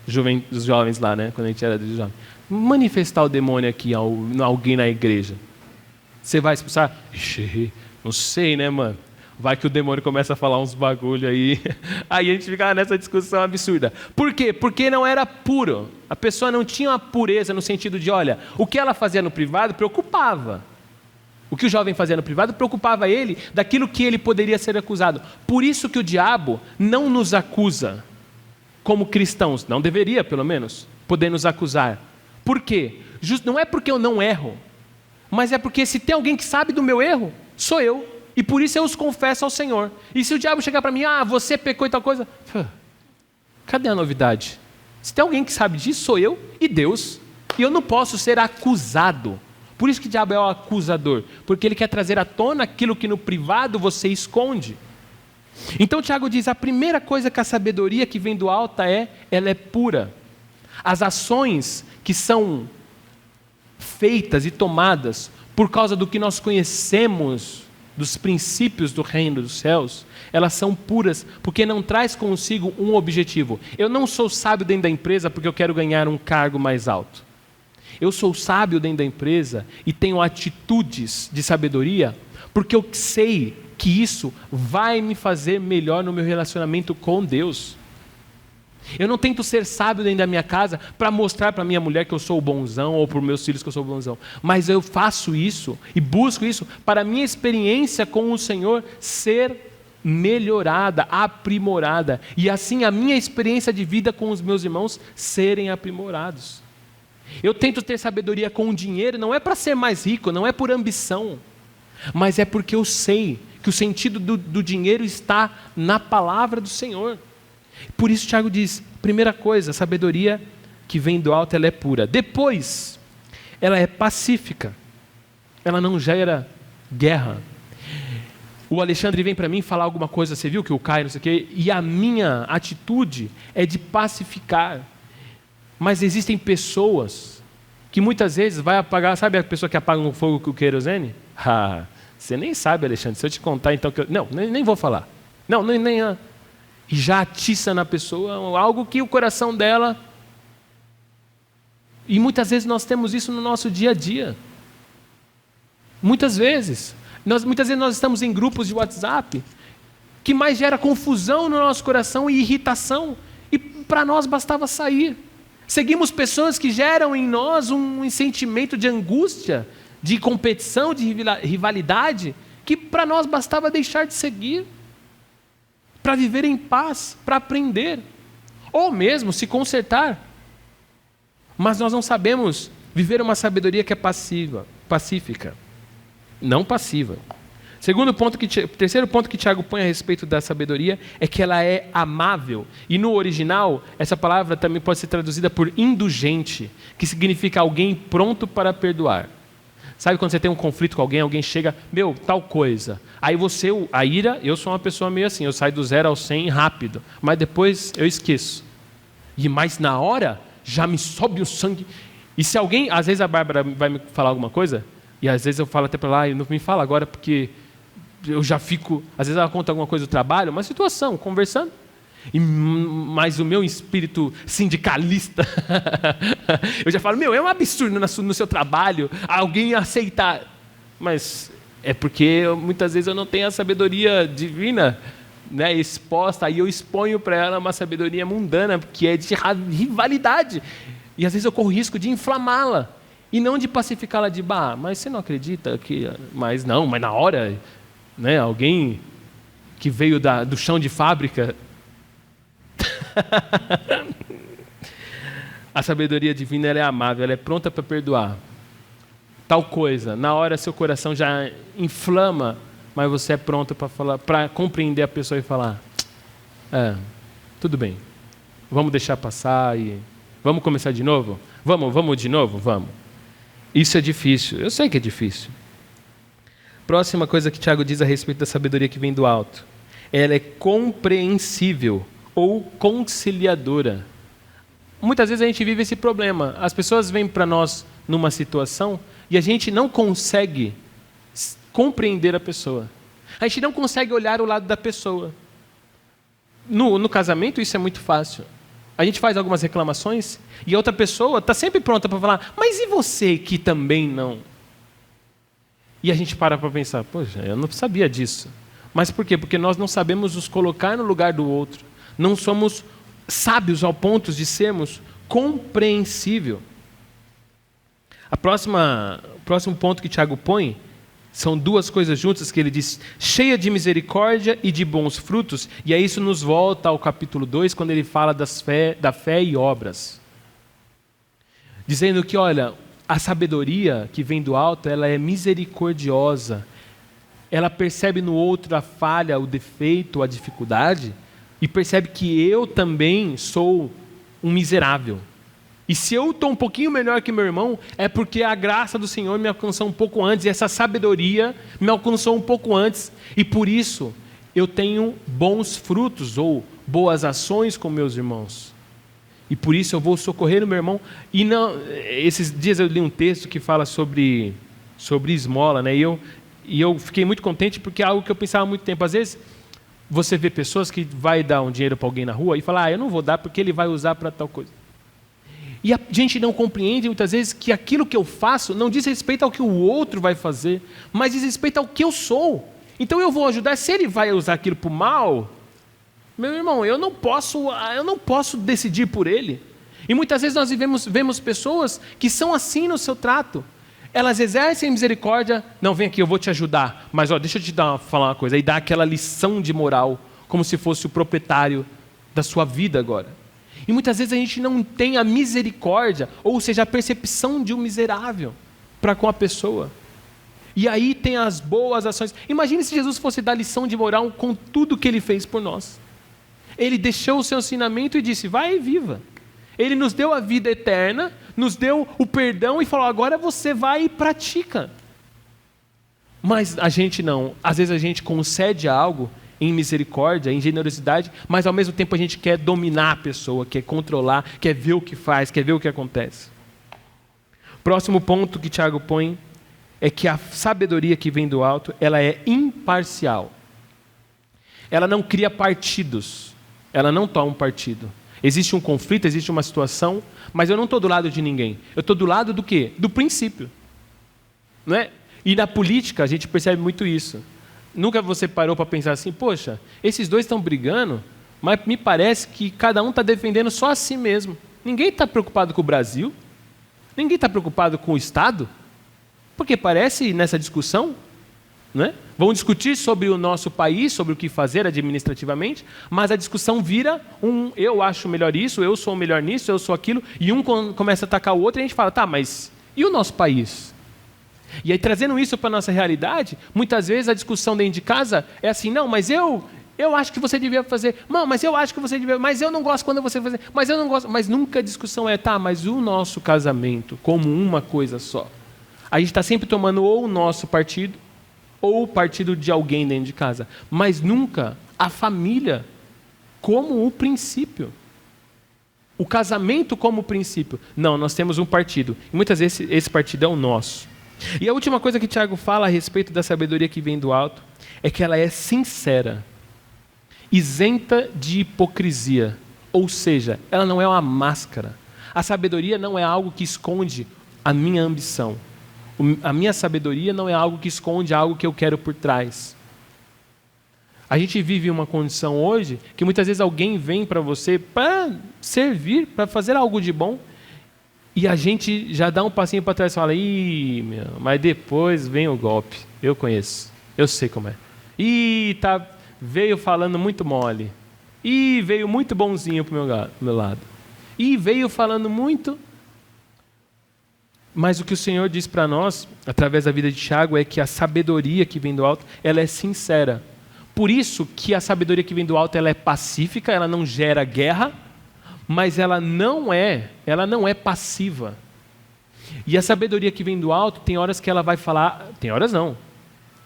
os jovens lá, né? Quando a gente era jovem, manifestar o demônio aqui, alguém na igreja, você vai expulsar? Ixi, não sei, né, mano? Vai que o demônio começa a falar uns bagulho aí. Aí a gente fica nessa discussão absurda. Por quê? Porque não era puro. A pessoa não tinha uma pureza no sentido de, olha, o que ela fazia no privado preocupava. O que o jovem fazia no privado preocupava ele daquilo que ele poderia ser acusado. Por isso que o diabo não nos acusa como cristãos. Não deveria, pelo menos, poder nos acusar. Por quê? Não é porque eu não erro, mas é porque se tem alguém que sabe do meu erro, sou eu. E por isso eu os confesso ao Senhor. E se o diabo chegar para mim: você pecou e tal coisa, cadê a novidade? Se tem alguém que sabe disso, sou eu e Deus. E eu não posso ser acusado. Por isso que o diabo é o acusador, porque ele quer trazer à tona aquilo que no privado você esconde. Então Tiago diz: a primeira coisa que a sabedoria que vem do alto ela é pura. As ações que são feitas e tomadas por causa do que nós conhecemos dos princípios do reino dos céus, elas são puras, porque não traz consigo um objetivo. Eu não sou sábio dentro da empresa porque eu quero ganhar um cargo mais alto. Eu sou sábio dentro da empresa e tenho atitudes de sabedoria porque eu sei que isso vai me fazer melhor no meu relacionamento com Deus. Eu não tento ser sábio dentro da minha casa para mostrar para minha mulher que eu sou o bonzão ou para os meus filhos que eu sou o bonzão. Mas eu faço isso e busco isso para a minha experiência com o Senhor ser melhorada, aprimorada. E assim a minha experiência de vida com os meus irmãos serem aprimorados. Eu tento ter sabedoria com o dinheiro, não é para ser mais rico, não é por ambição, mas é porque eu sei que o sentido do dinheiro está na palavra do Senhor. Por isso Tiago diz: primeira coisa, a sabedoria que vem do alto, ela é pura. Depois, ela é pacífica. Ela não gera guerra. O Alexandre vem para mim falar alguma coisa, você viu que o Caio, não sei o quê, e a minha atitude é de pacificar. Mas existem pessoas que muitas vezes vai apagar, sabe a pessoa que apaga um fogo com o querosene? Você nem sabe, Alexandre, se eu te contar então que não, nem vou falar. Não, nem e já atiça na pessoa algo que o coração dela... E muitas vezes nós temos isso no nosso dia a dia. Muitas vezes nós estamos em grupos de WhatsApp que mais gera confusão no nosso coração e irritação. E para nós bastava sair. Seguimos pessoas que geram em nós um sentimento de angústia, de competição, de rivalidade, que para nós bastava deixar de seguir. Para viver em paz, para aprender, ou mesmo se consertar. Mas nós não sabemos viver uma sabedoria que é pacífica, não passiva. Terceiro ponto que Tiago põe a respeito da sabedoria é que ela é amável. E no original, essa palavra também pode ser traduzida por indulgente, que significa alguém pronto para perdoar. Sabe quando você tem um conflito com alguém chega, tal coisa. Aí a ira, eu sou uma pessoa meio assim, eu saio do 0 ao 100 rápido, mas depois eu esqueço. Mas na hora, já me sobe o sangue. E se alguém, às vezes a Bárbara vai me falar alguma coisa, e às vezes eu falo até para ela, não me fala agora porque eu já fico, às vezes ela conta alguma coisa do trabalho, uma situação, conversando, Mas o meu espírito sindicalista, eu já falo, é um absurdo no seu trabalho alguém aceitar. Mas é porque muitas vezes eu não tenho a sabedoria divina, né, exposta, aí eu exponho para ela uma sabedoria mundana, que é de rivalidade. E às vezes eu corro o risco de inflamá-la, e não de pacificá-la de, mas você não acredita que... Mas na hora, né, alguém que veio do chão de fábrica... A sabedoria divina, ela é amável, ela é pronta para perdoar. Tal coisa, na hora seu coração já inflama, mas você é pronto para falar, para compreender a pessoa e falar, tudo bem, vamos deixar passar e vamos começar de novo? Vamos de novo? Vamos. Isso é difícil, eu sei que é difícil. Próxima coisa que Tiago diz a respeito da sabedoria que vem do alto. Ela é compreensível ou conciliadora. Muitas vezes a gente vive esse problema. As pessoas vêm para nós numa situação e a gente não consegue compreender a pessoa. A gente não consegue olhar o lado da pessoa. No casamento isso é muito fácil. A gente faz algumas reclamações e a outra pessoa está sempre pronta para falar, mas e você que também não? E a gente para pensar, poxa, eu não sabia disso. Mas por quê? Porque nós não sabemos nos colocar no lugar do outro. Não somos sábios ao ponto de sermos compreensível. O próximo ponto que Tiago põe são duas coisas juntas que ele diz, cheia de misericórdia e de bons frutos, e aí isso nos volta ao capítulo 2, quando ele fala da fé e obras. Dizendo que, olha, a sabedoria que vem do alto, ela é misericordiosa, ela percebe no outro a falha, o defeito, a dificuldade, e percebe que eu também sou um miserável. E se eu estou um pouquinho melhor que meu irmão, é porque a graça do Senhor me alcançou um pouco antes, e essa sabedoria me alcançou um pouco antes, e por isso eu tenho bons frutos, ou boas ações com meus irmãos. E por isso eu vou socorrer o meu irmão. E não, esses dias eu li um texto que fala sobre esmola, né? E eu fiquei muito contente porque é algo que eu pensava há muito tempo. Às vezes você vê pessoas que vai dar um dinheiro para alguém na rua e fala, eu não vou dar porque ele vai usar para tal coisa. E a gente não compreende muitas vezes que aquilo que eu faço não diz respeito ao que o outro vai fazer, mas diz respeito ao que eu sou. Então eu vou ajudar, se ele vai usar aquilo para o mal, meu irmão, eu não posso decidir por ele. E muitas vezes nós vemos pessoas que são assim no seu trato. Elas exercem misericórdia, não, vem aqui, eu vou te ajudar, mas deixa eu te falar uma coisa, e dá aquela lição de moral, como se fosse o proprietário da sua vida agora. E muitas vezes a gente não tem a misericórdia, ou seja, a percepção de um miserável para com a pessoa. E aí tem as boas ações. Imagine se Jesus fosse dar lição de moral com tudo que ele fez por nós. Ele deixou o seu ensinamento e disse, vai e viva. Ele nos deu a vida eterna, nos deu o perdão e falou, agora você vai e pratica. Mas a gente não. Às vezes a gente concede algo em misericórdia, em generosidade, mas ao mesmo tempo a gente quer dominar a pessoa, quer controlar, quer ver o que faz, quer ver o que acontece. Próximo ponto que Tiago põe é que a sabedoria que vem do alto, ela é imparcial. Ela não cria partidos, ela não toma um partido. Existe um conflito, existe uma situação, mas eu não estou do lado de ninguém. Eu estou do lado do quê? Do princípio. Não é? E na política a gente percebe muito isso. Nunca você parou para pensar assim, poxa, esses dois estão brigando, mas me parece que cada um está defendendo só a si mesmo. Ninguém está preocupado com o Brasil, ninguém está preocupado com o Estado, porque parece nessa discussão, né? Vão discutir sobre o nosso país, sobre o que fazer administrativamente, mas a discussão vira eu acho melhor isso, eu sou melhor nisso, eu sou aquilo, e um começa a atacar o outro e a gente fala, tá, mas e o nosso país? E aí, trazendo isso para a nossa realidade, muitas vezes a discussão dentro de casa é assim, não, mas eu acho que você devia fazer, não, mas eu acho que você devia, mas eu não gosto quando você fazer, mas eu não gosto, mas nunca a discussão é, tá, mas o nosso casamento como uma coisa só. A gente está sempre tomando ou o nosso partido, ou o partido de alguém dentro de casa, mas nunca a família como o princípio. O casamento como princípio. Não, nós temos um partido, e muitas vezes esse partido é o nosso. E a última coisa que Tiago fala a respeito da sabedoria que vem do alto é que ela é sincera. isenta de hipocrisia. Ou seja, ela não é uma máscara. A sabedoria não é algo que esconde a minha ambição. A minha sabedoria não é algo que esconde algo que eu quero por trás. A gente vive uma condição hoje que muitas vezes alguém vem para você para servir, para fazer algo de bom, e a gente já dá um passinho para trás e fala: ih, meu, mas depois vem o golpe. Eu conheço, eu sei como é. Ih, veio falando muito mole. Ih, veio muito bonzinho para o meu lado. Ih, veio falando muito. Mas o que o Senhor diz para nós, através da vida de Tiago, é que a sabedoria que vem do alto, ela é sincera. Por isso que a sabedoria que vem do alto, ela é pacífica, ela não gera guerra, mas ela não é passiva. E a sabedoria que vem do alto, tem horas que ela vai falar, tem horas não,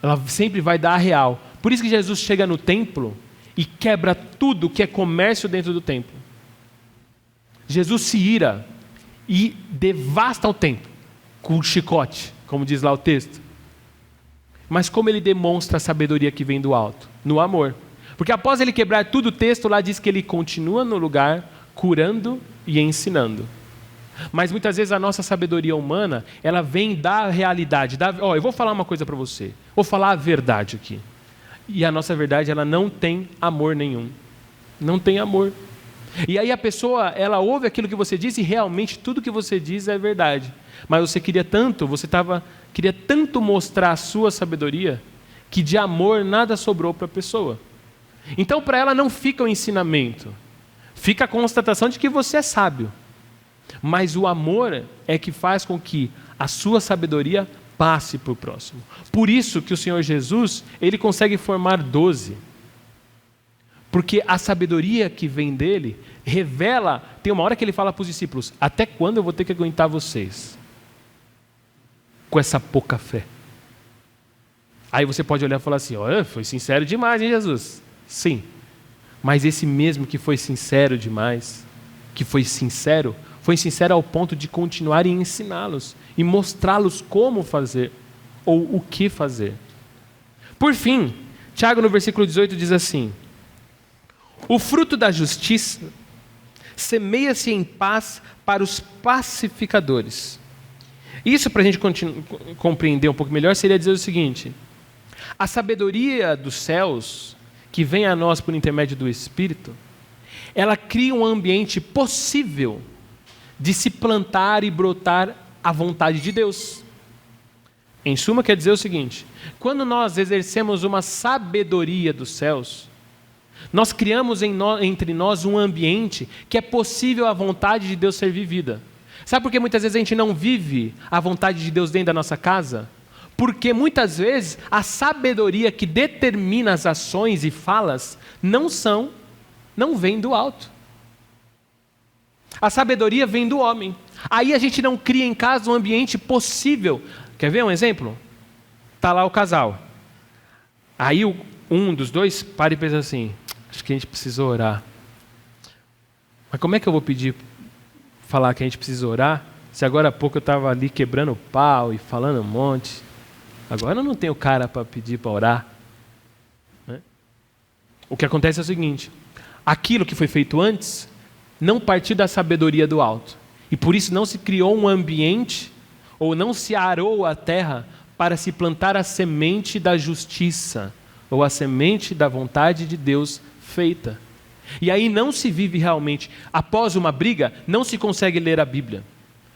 ela sempre vai dar a real. Por isso que Jesus chega no templo e quebra tudo que é comércio dentro do templo. Jesus se ira e devasta o templo com um chicote, como diz lá o texto. Mas como ele demonstra a sabedoria que vem do alto? No amor. Porque após ele quebrar tudo, o texto lá diz que ele continua no lugar, curando e ensinando. Mas muitas vezes a nossa sabedoria humana, ela vem da realidade. Eu vou falar uma coisa para você. Vou falar a verdade aqui. E a nossa verdade, ela não tem amor nenhum. Não tem amor. E aí a pessoa, ela ouve aquilo que você diz e realmente tudo que você diz é verdade. Mas você queria tanto mostrar a sua sabedoria, que de amor nada sobrou para a pessoa. Então para ela não fica o ensinamento, fica a constatação de que você é sábio. Mas o amor é que faz com que a sua sabedoria passe para o próximo. Por isso que o Senhor Jesus, ele consegue formar 12. Porque a sabedoria que vem dele revela, tem uma hora que ele fala para os discípulos: até quando eu vou ter que aguentar vocês com essa pouca fé? Aí você pode olhar e falar assim: olha, foi sincero demais, hein, Jesus? Sim, mas esse mesmo que foi sincero demais, que foi sincero ao ponto de continuar e ensiná-los e mostrá-los como fazer ou o que fazer. Por fim, Tiago no versículo 18 diz assim: o fruto da justiça semeia-se em paz para os pacificadores. Isso, para a gente compreender um pouco melhor, seria dizer o seguinte: a sabedoria dos céus, que vem a nós por intermédio do Espírito, ela cria um ambiente possível de se plantar e brotar a vontade de Deus. Em suma, quer dizer o seguinte: quando nós exercemos uma sabedoria dos céus, nós criamos entre nós um ambiente que é possível a vontade de Deus ser vivida. Sabe por que muitas vezes a gente não vive a vontade de Deus dentro da nossa casa? Porque muitas vezes a sabedoria que determina as ações e falas não vem do alto. A sabedoria vem do homem. Aí a gente não cria em casa um ambiente possível. Quer ver um exemplo? Está lá o casal. Aí um dos dois para e pensa assim: acho que a gente precisa orar. Mas como é que eu vou falar que a gente precisa orar, se agora há pouco eu estava ali quebrando o pau e falando um monte? Agora eu não tenho cara para pedir para orar. Né? O que acontece é o seguinte: aquilo que foi feito antes não partiu da sabedoria do alto. E por isso não se criou um ambiente, ou não se arou a terra para se plantar a semente da justiça, ou a semente da vontade de Deus feita. E aí não se vive realmente. Após uma briga, não se consegue ler a Bíblia.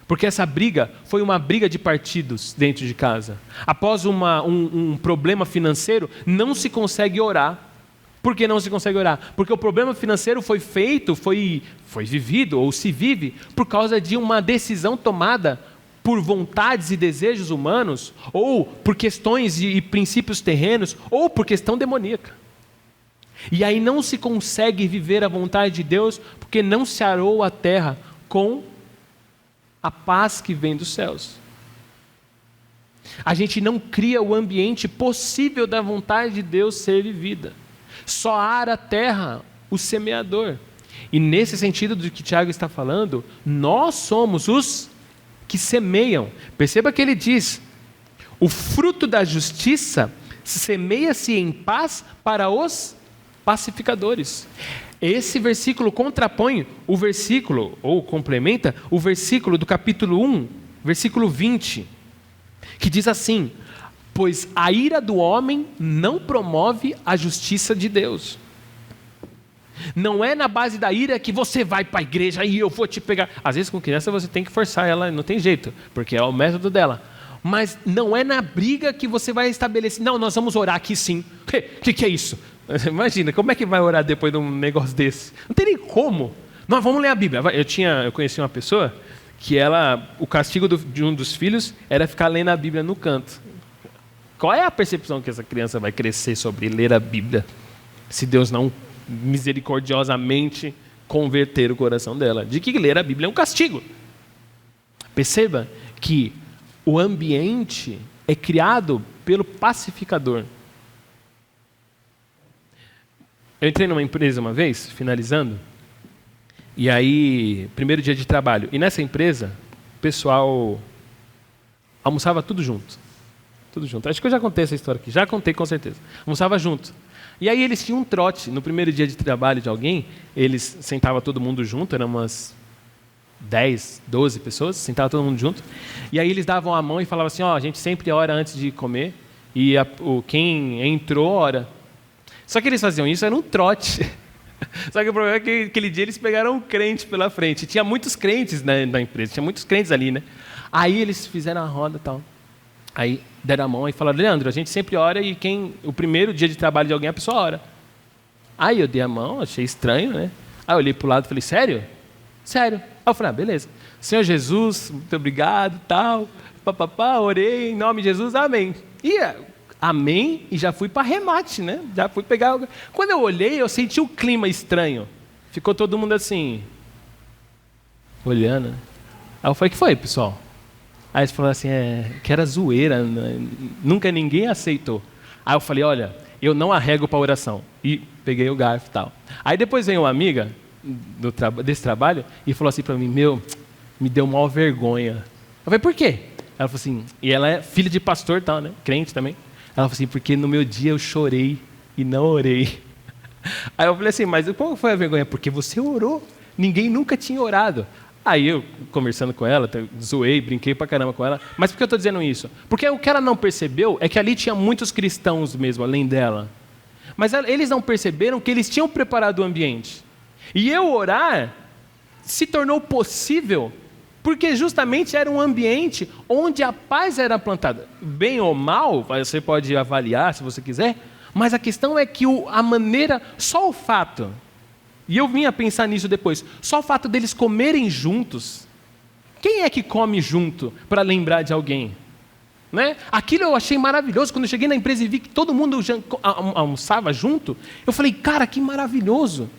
Porque essa briga foi uma briga de partidos dentro de casa. Após um problema financeiro, não se consegue orar. Por que não se consegue orar? Porque o problema financeiro foi vivido, ou se vive, por causa de uma decisão tomada por vontades e desejos humanos, ou por questões e princípios terrenos, ou por questão demoníaca. E aí não se consegue viver a vontade de Deus, porque não se arou a terra com a paz que vem dos céus. A gente não cria o ambiente possível da vontade de Deus ser vivida. Só ara a terra o semeador. E nesse sentido do que Tiago está falando, nós somos os que semeiam. Perceba que ele diz: o fruto da justiça semeia-se em paz para os pacificadores. Esse versículo contrapõe o versículo, ou complementa, o versículo do capítulo 1, versículo 20, que diz assim: pois a ira do homem não promove a justiça de Deus. Não é na base da ira que você vai para a igreja e eu vou te pegar. Às vezes com criança você tem que forçar ela, não tem jeito, porque é o método dela. Mas não é na briga que você vai estabelecer. Não, nós vamos orar aqui sim. O que é isso? Imagina, como é que vai orar depois de um negócio desse? Não tem nem como. Nós vamos ler a Bíblia. Eu conheci uma pessoa que o castigo de um dos filhos era ficar lendo a Bíblia no canto. Qual é a percepção que essa criança vai crescer sobre ler a Bíblia, se Deus não misericordiosamente converter o coração dela? De que ler a Bíblia é um castigo. Perceba que o ambiente é criado pelo pacificador. Eu entrei numa empresa uma vez, finalizando, e aí, primeiro dia de trabalho, e nessa empresa, o pessoal almoçava tudo junto. Tudo junto. Acho que eu já contei essa história aqui, já contei com certeza. Almoçava junto. E aí eles tinham um trote. No primeiro dia de trabalho de alguém, eles sentavam todo mundo junto, eram umas 10, 12 pessoas, sentava todo mundo junto. E aí eles davam a mão e falavam assim: a gente sempre ora antes de comer, e quem entrou ora. Só que eles faziam isso, era um trote. Só que o problema é que aquele dia eles pegaram um crente pela frente. Tinha muitos crentes na empresa, tinha muitos crentes ali, né? Aí eles fizeram a roda e tal. Aí deram a mão e falaram: Leandro, a gente sempre ora e o primeiro dia de trabalho de alguém, a pessoa ora. Aí eu dei a mão, achei estranho, né? Aí eu olhei para o lado e falei: sério? Sério. Aí eu falei: beleza. Senhor Jesus, muito obrigado, tal. Orei em nome de Jesus, amém. Amém, e já fui para remate, né? Já fui pegar. Quando eu olhei, eu senti o clima estranho. Ficou todo mundo assim, olhando. Aí eu falei: o que foi, pessoal? Aí eles falaram assim: que era zoeira, né? Nunca ninguém aceitou. Aí eu falei: olha, eu não arrego para oração. E peguei o garfo e tal. Aí depois veio uma amiga desse trabalho e falou assim para mim: me deu maior vergonha. Eu falei: por quê? Ela falou assim, e ela é filha de pastor e tal, né? Crente também. Ela falou assim: porque no meu dia eu chorei e não orei. Aí eu falei assim: mas qual foi a vergonha? Porque você orou. Ninguém nunca tinha orado. Aí eu, conversando com ela, zoei, brinquei pra caramba com ela. Mas por que eu estou dizendo isso? Porque o que ela não percebeu é que ali tinha muitos cristãos mesmo, além dela. Mas eles não perceberam que eles tinham preparado o ambiente. E eu orar se tornou possível porque justamente era um ambiente onde a paz era plantada. Bem ou mal, você pode avaliar se você quiser, mas a questão é que a maneira, só o fato, e eu vim a pensar nisso depois, só o fato deles comerem juntos. Quem é que come junto para lembrar de alguém? Né? Aquilo eu achei maravilhoso. Quando eu cheguei na empresa e vi que todo mundo almoçava junto, eu falei: cara, que maravilhoso.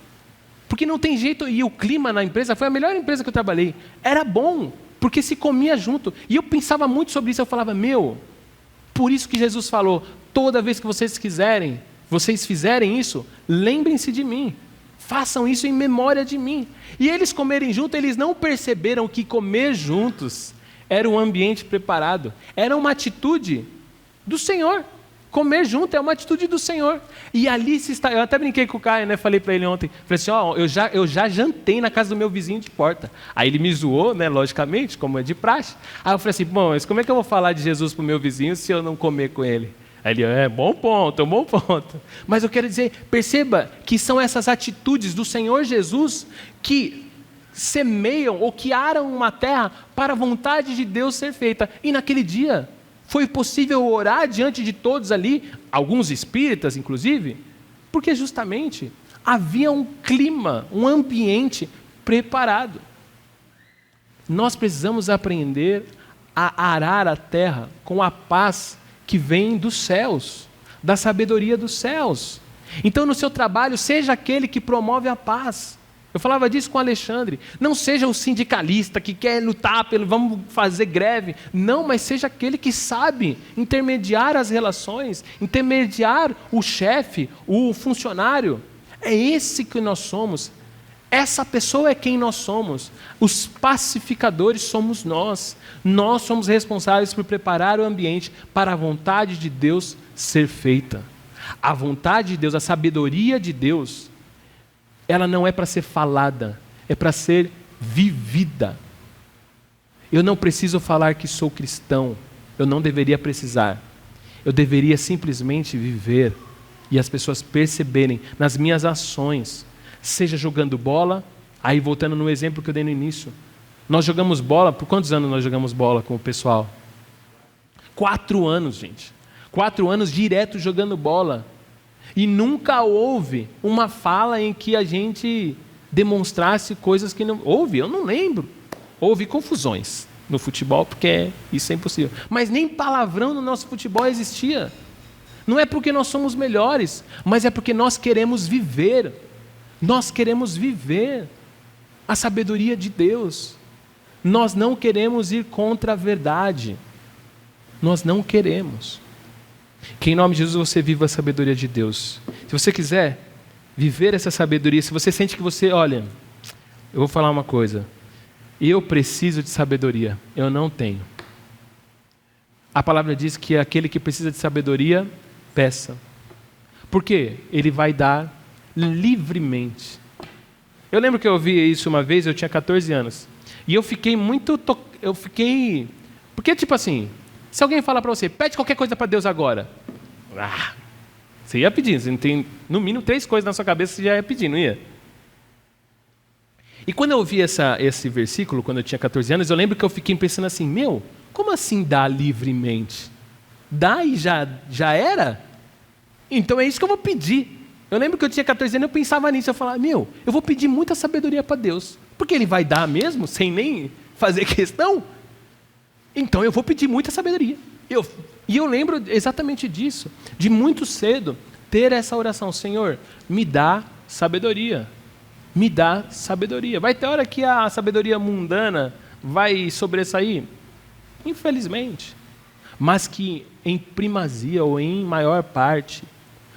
Porque não tem jeito, e o clima na empresa foi a melhor empresa que eu trabalhei. Era bom, porque se comia junto. E eu pensava muito sobre isso, eu falava: por isso que Jesus falou: toda vez que vocês fizerem isso, lembrem-se de mim. Façam isso em memória de mim. E eles comerem junto, eles não perceberam que comer juntos era um ambiente preparado. Era uma atitude do Senhor. Comer junto é uma atitude do Senhor. E ali se está. Eu até brinquei com o Caio, né? Falei para ele ontem. Falei assim: eu já jantei na casa do meu vizinho de porta. Aí ele me zoou, né? Logicamente, como é de praxe. Aí eu falei assim: bom, mas como é que eu vou falar de Jesus para o meu vizinho se eu não comer com ele? Aí ele: bom ponto. Mas eu quero dizer, perceba que são essas atitudes do Senhor Jesus que semeiam ou que aram uma terra para a vontade de Deus ser feita. E naquele dia foi possível orar diante de todos ali, alguns espíritas inclusive, porque justamente havia um clima, um ambiente preparado. Nós precisamos aprender a arar a terra com a paz que vem dos céus, da sabedoria dos céus. Então, no seu trabalho, seja aquele que promove a paz. Eu falava disso com o Alexandre. Não seja o sindicalista que quer lutar vamos fazer greve. Não, mas seja aquele que sabe intermediar as relações, intermediar o chefe, o funcionário. É esse que nós somos. Essa pessoa é quem nós somos. Os pacificadores somos nós. Nós somos responsáveis por preparar o ambiente para a vontade de Deus ser feita. A vontade de Deus, a sabedoria de Deus, ela não é para ser falada, é para ser vivida. Eu não preciso falar que sou cristão, eu não deveria precisar. Eu deveria simplesmente viver e as pessoas perceberem nas minhas ações, seja jogando bola, aí voltando no exemplo que eu dei no início. Nós jogamos bola, por quantos anos nós jogamos bola com o pessoal? 4 anos, gente. 4 anos direto jogando bola. E nunca houve uma fala em que a gente demonstrasse coisas que não... Houve, eu não lembro. Houve confusões no futebol, porque isso é impossível. Mas nem palavrão no nosso futebol existia. Não é porque nós somos melhores, mas é porque nós queremos viver. Nós queremos viver a sabedoria de Deus. Nós não queremos ir contra a verdade. Nós não queremos. Que em nome de Jesus você viva a sabedoria de Deus. Se você quiser viver essa sabedoria, se você sente que você, olha, eu vou falar uma coisa. Eu preciso de sabedoria. Eu não tenho. A palavra diz que aquele que precisa de sabedoria, peça. Por quê? Ele vai dar livremente. Eu lembro que eu ouvi isso uma vez, eu tinha 14 anos. E eu fiquei Porque tipo assim, se alguém falar para você, pede qualquer coisa para Deus agora. Você ia pedindo, você tem no mínimo 3 coisas na sua cabeça, você já ia pedir, não ia? E quando eu ouvi esse versículo, quando eu tinha 14 anos, eu lembro que eu fiquei pensando assim, como assim dá livremente? Dá e já era? Então é isso que eu vou pedir. Eu lembro que eu tinha 14 anos e eu pensava nisso, eu falava, eu vou pedir muita sabedoria para Deus, porque Ele vai dar mesmo, sem nem fazer questão? Então eu vou pedir muita sabedoria. E eu lembro exatamente disso, de muito cedo, ter essa oração, Senhor, me dá sabedoria. Me dá sabedoria. Vai ter hora que a sabedoria mundana vai sobressair? Infelizmente. Mas que em primazia ou em maior parte,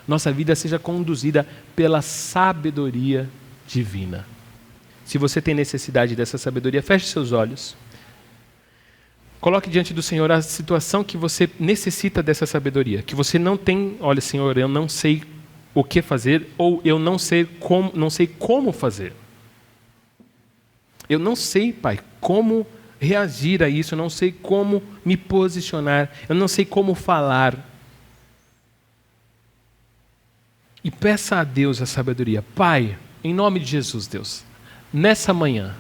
nossa vida seja conduzida pela sabedoria divina. Se você tem necessidade dessa sabedoria, feche seus olhos. Coloque diante do Senhor a situação que você necessita dessa sabedoria. Que você não tem, olha Senhor, eu não sei o que fazer, ou eu não sei como fazer. Eu não sei, Pai, como reagir a isso, eu não sei como me posicionar, eu não sei como falar. E peça a Deus a sabedoria. Pai, em nome de Jesus, Deus, nessa manhã,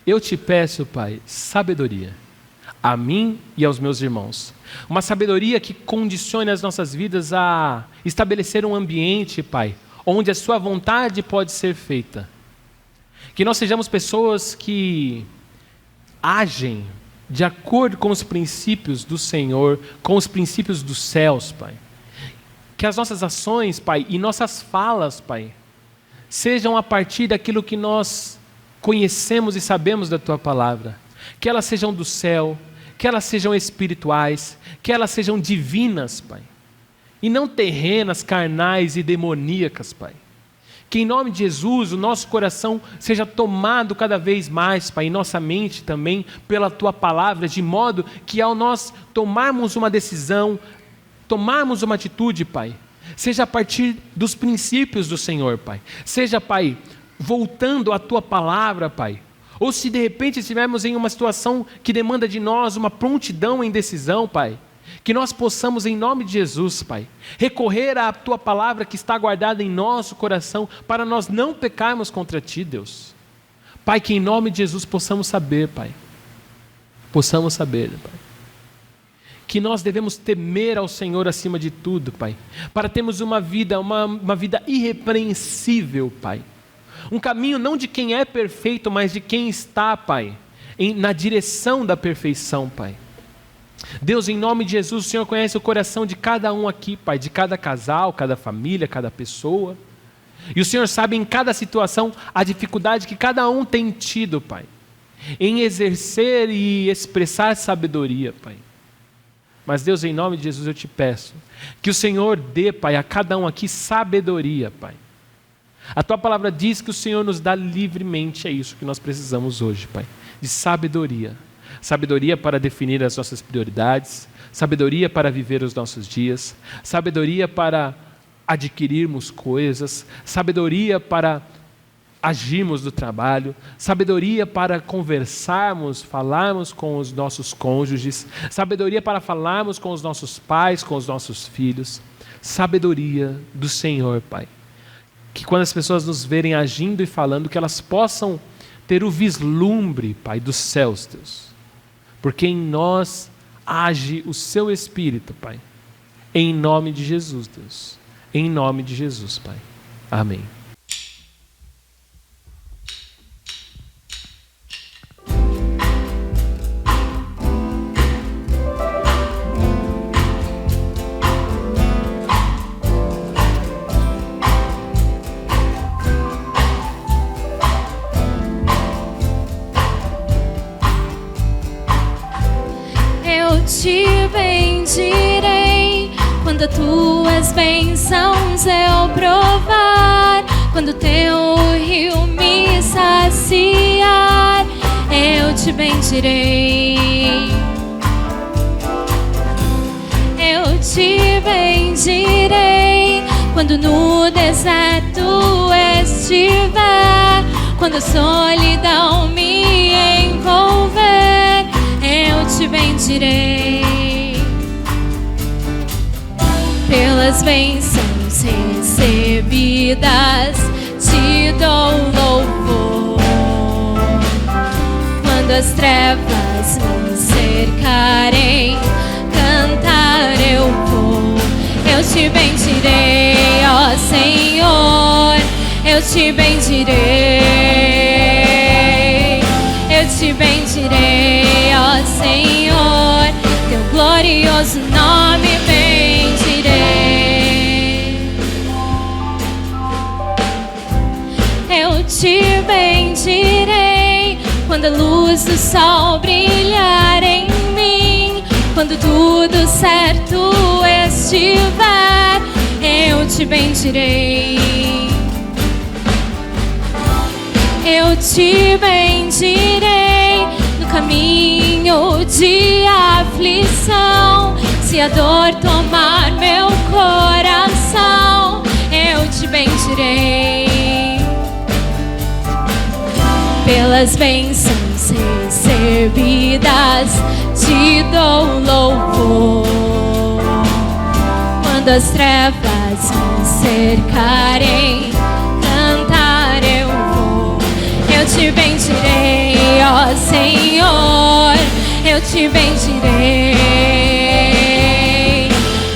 eu te peço, Pai, sabedoria. A mim e aos meus irmãos. Uma sabedoria que condicione as nossas vidas a estabelecer um ambiente, Pai, onde a sua vontade pode ser feita. Que nós sejamos pessoas que agem de acordo com os princípios do Senhor, com os princípios dos céus, Pai. Que as nossas ações, Pai, e nossas falas, Pai, sejam a partir daquilo que nós conhecemos e sabemos da Tua Palavra. Que elas sejam do céu, que elas sejam espirituais, que elas sejam divinas, Pai. E não terrenas, carnais e demoníacas, Pai. Que em nome de Jesus o nosso coração seja tomado cada vez mais, Pai, e nossa mente também, pela Tua Palavra, de modo que ao nós tomarmos uma decisão, tomarmos uma atitude, Pai, seja a partir dos princípios do Senhor, Pai. Seja, Pai, voltando à Tua Palavra, Pai. Ou se de repente estivermos em uma situação que demanda de nós uma prontidão em decisão, Pai, que nós possamos, em nome de Jesus, Pai, recorrer à Tua Palavra que está guardada em nosso coração, para nós não pecarmos contra Ti, Deus. Pai, que em nome de Jesus possamos saber, Pai, que nós devemos temer ao Senhor acima de tudo, Pai, para termos uma vida irrepreensível, Pai. Um caminho não de quem é perfeito, mas de quem está, Pai, na direção da perfeição, Pai. Deus, em nome de Jesus, o Senhor conhece o coração de cada um aqui, Pai, de cada casal, cada família, cada pessoa. E o Senhor sabe em cada situação a dificuldade que cada um tem tido, Pai, em exercer e expressar sabedoria, Pai. Mas Deus, em nome de Jesus, eu te peço que o Senhor dê, Pai, a cada um aqui sabedoria, Pai. A Tua Palavra diz que o Senhor nos dá livremente, é isso que nós precisamos hoje, Pai, de sabedoria, sabedoria para definir as nossas prioridades, sabedoria para viver os nossos dias, sabedoria para adquirirmos coisas, sabedoria para agirmos no trabalho, sabedoria para conversarmos, falarmos com os nossos cônjuges, sabedoria para falarmos com os nossos pais, com os nossos filhos, sabedoria do Senhor, Pai. Que quando as pessoas nos verem agindo e falando, que elas possam ter o vislumbre, Pai, dos céus, Deus. Porque em nós age o Seu Espírito, Pai. Em nome de Jesus, Deus. Em nome de Jesus, Pai. Amém. Te bendirei quando tuas bênçãos eu provar, quando teu rio me saciar, eu te bendirei. Eu te bendirei quando no deserto estiver, quando a solidão me envolver, eu te bendirei. Pelas bênçãos recebidas te dou louvor. Quando as trevas me cercarem, cantar eu vou. Eu te bendirei, ó Senhor, eu te bendirei. Eu te bendirei, ó Senhor, teu glorioso nome bendirei. Eu te bendirei quando a luz do sol brilhar em mim, quando tudo certo estiver, eu te bendirei. Eu te bendirei no caminho de aflição. Se a dor tomar meu coração, eu te bendirei. Pelas bênçãos recebidas te dou louvor. Quando as trevas me cercarem, cantar eu vou. Eu te bendirei, ó Senhor, eu te bendirei.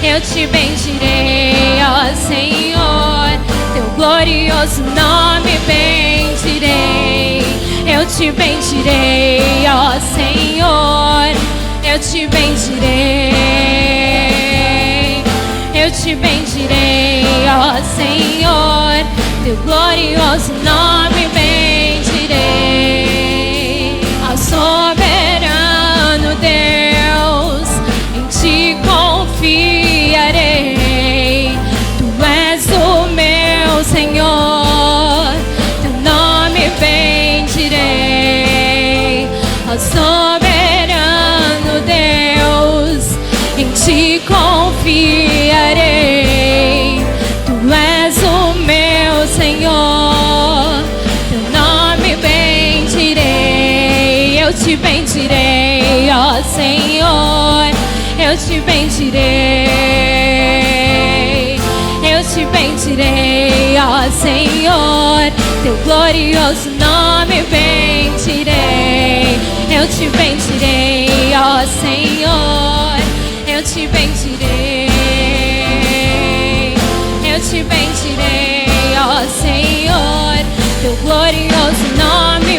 Eu te bendirei, ó Senhor, teu glorioso nome bendirei. Eu te bendirei, ó Senhor, eu te bendirei. Eu te bendirei, ó Senhor, teu glorioso nome bendirei. Ao soberano Deus, em ti confiarei. Tu és o meu Senhor, teu nome bendirei. Ao soberano Deus, em ti confiarei. Tu és o meu Senhor, teu nome bendirei. Eu te bendirei, ó Senhor, eu te bendirei. Eu te bendirei, ó Senhor, teu glorioso nome bendirei. Eu te bendirei, ó Senhor, eu te bendirei. Eu te bendirei, ó Senhor, teu glorioso nome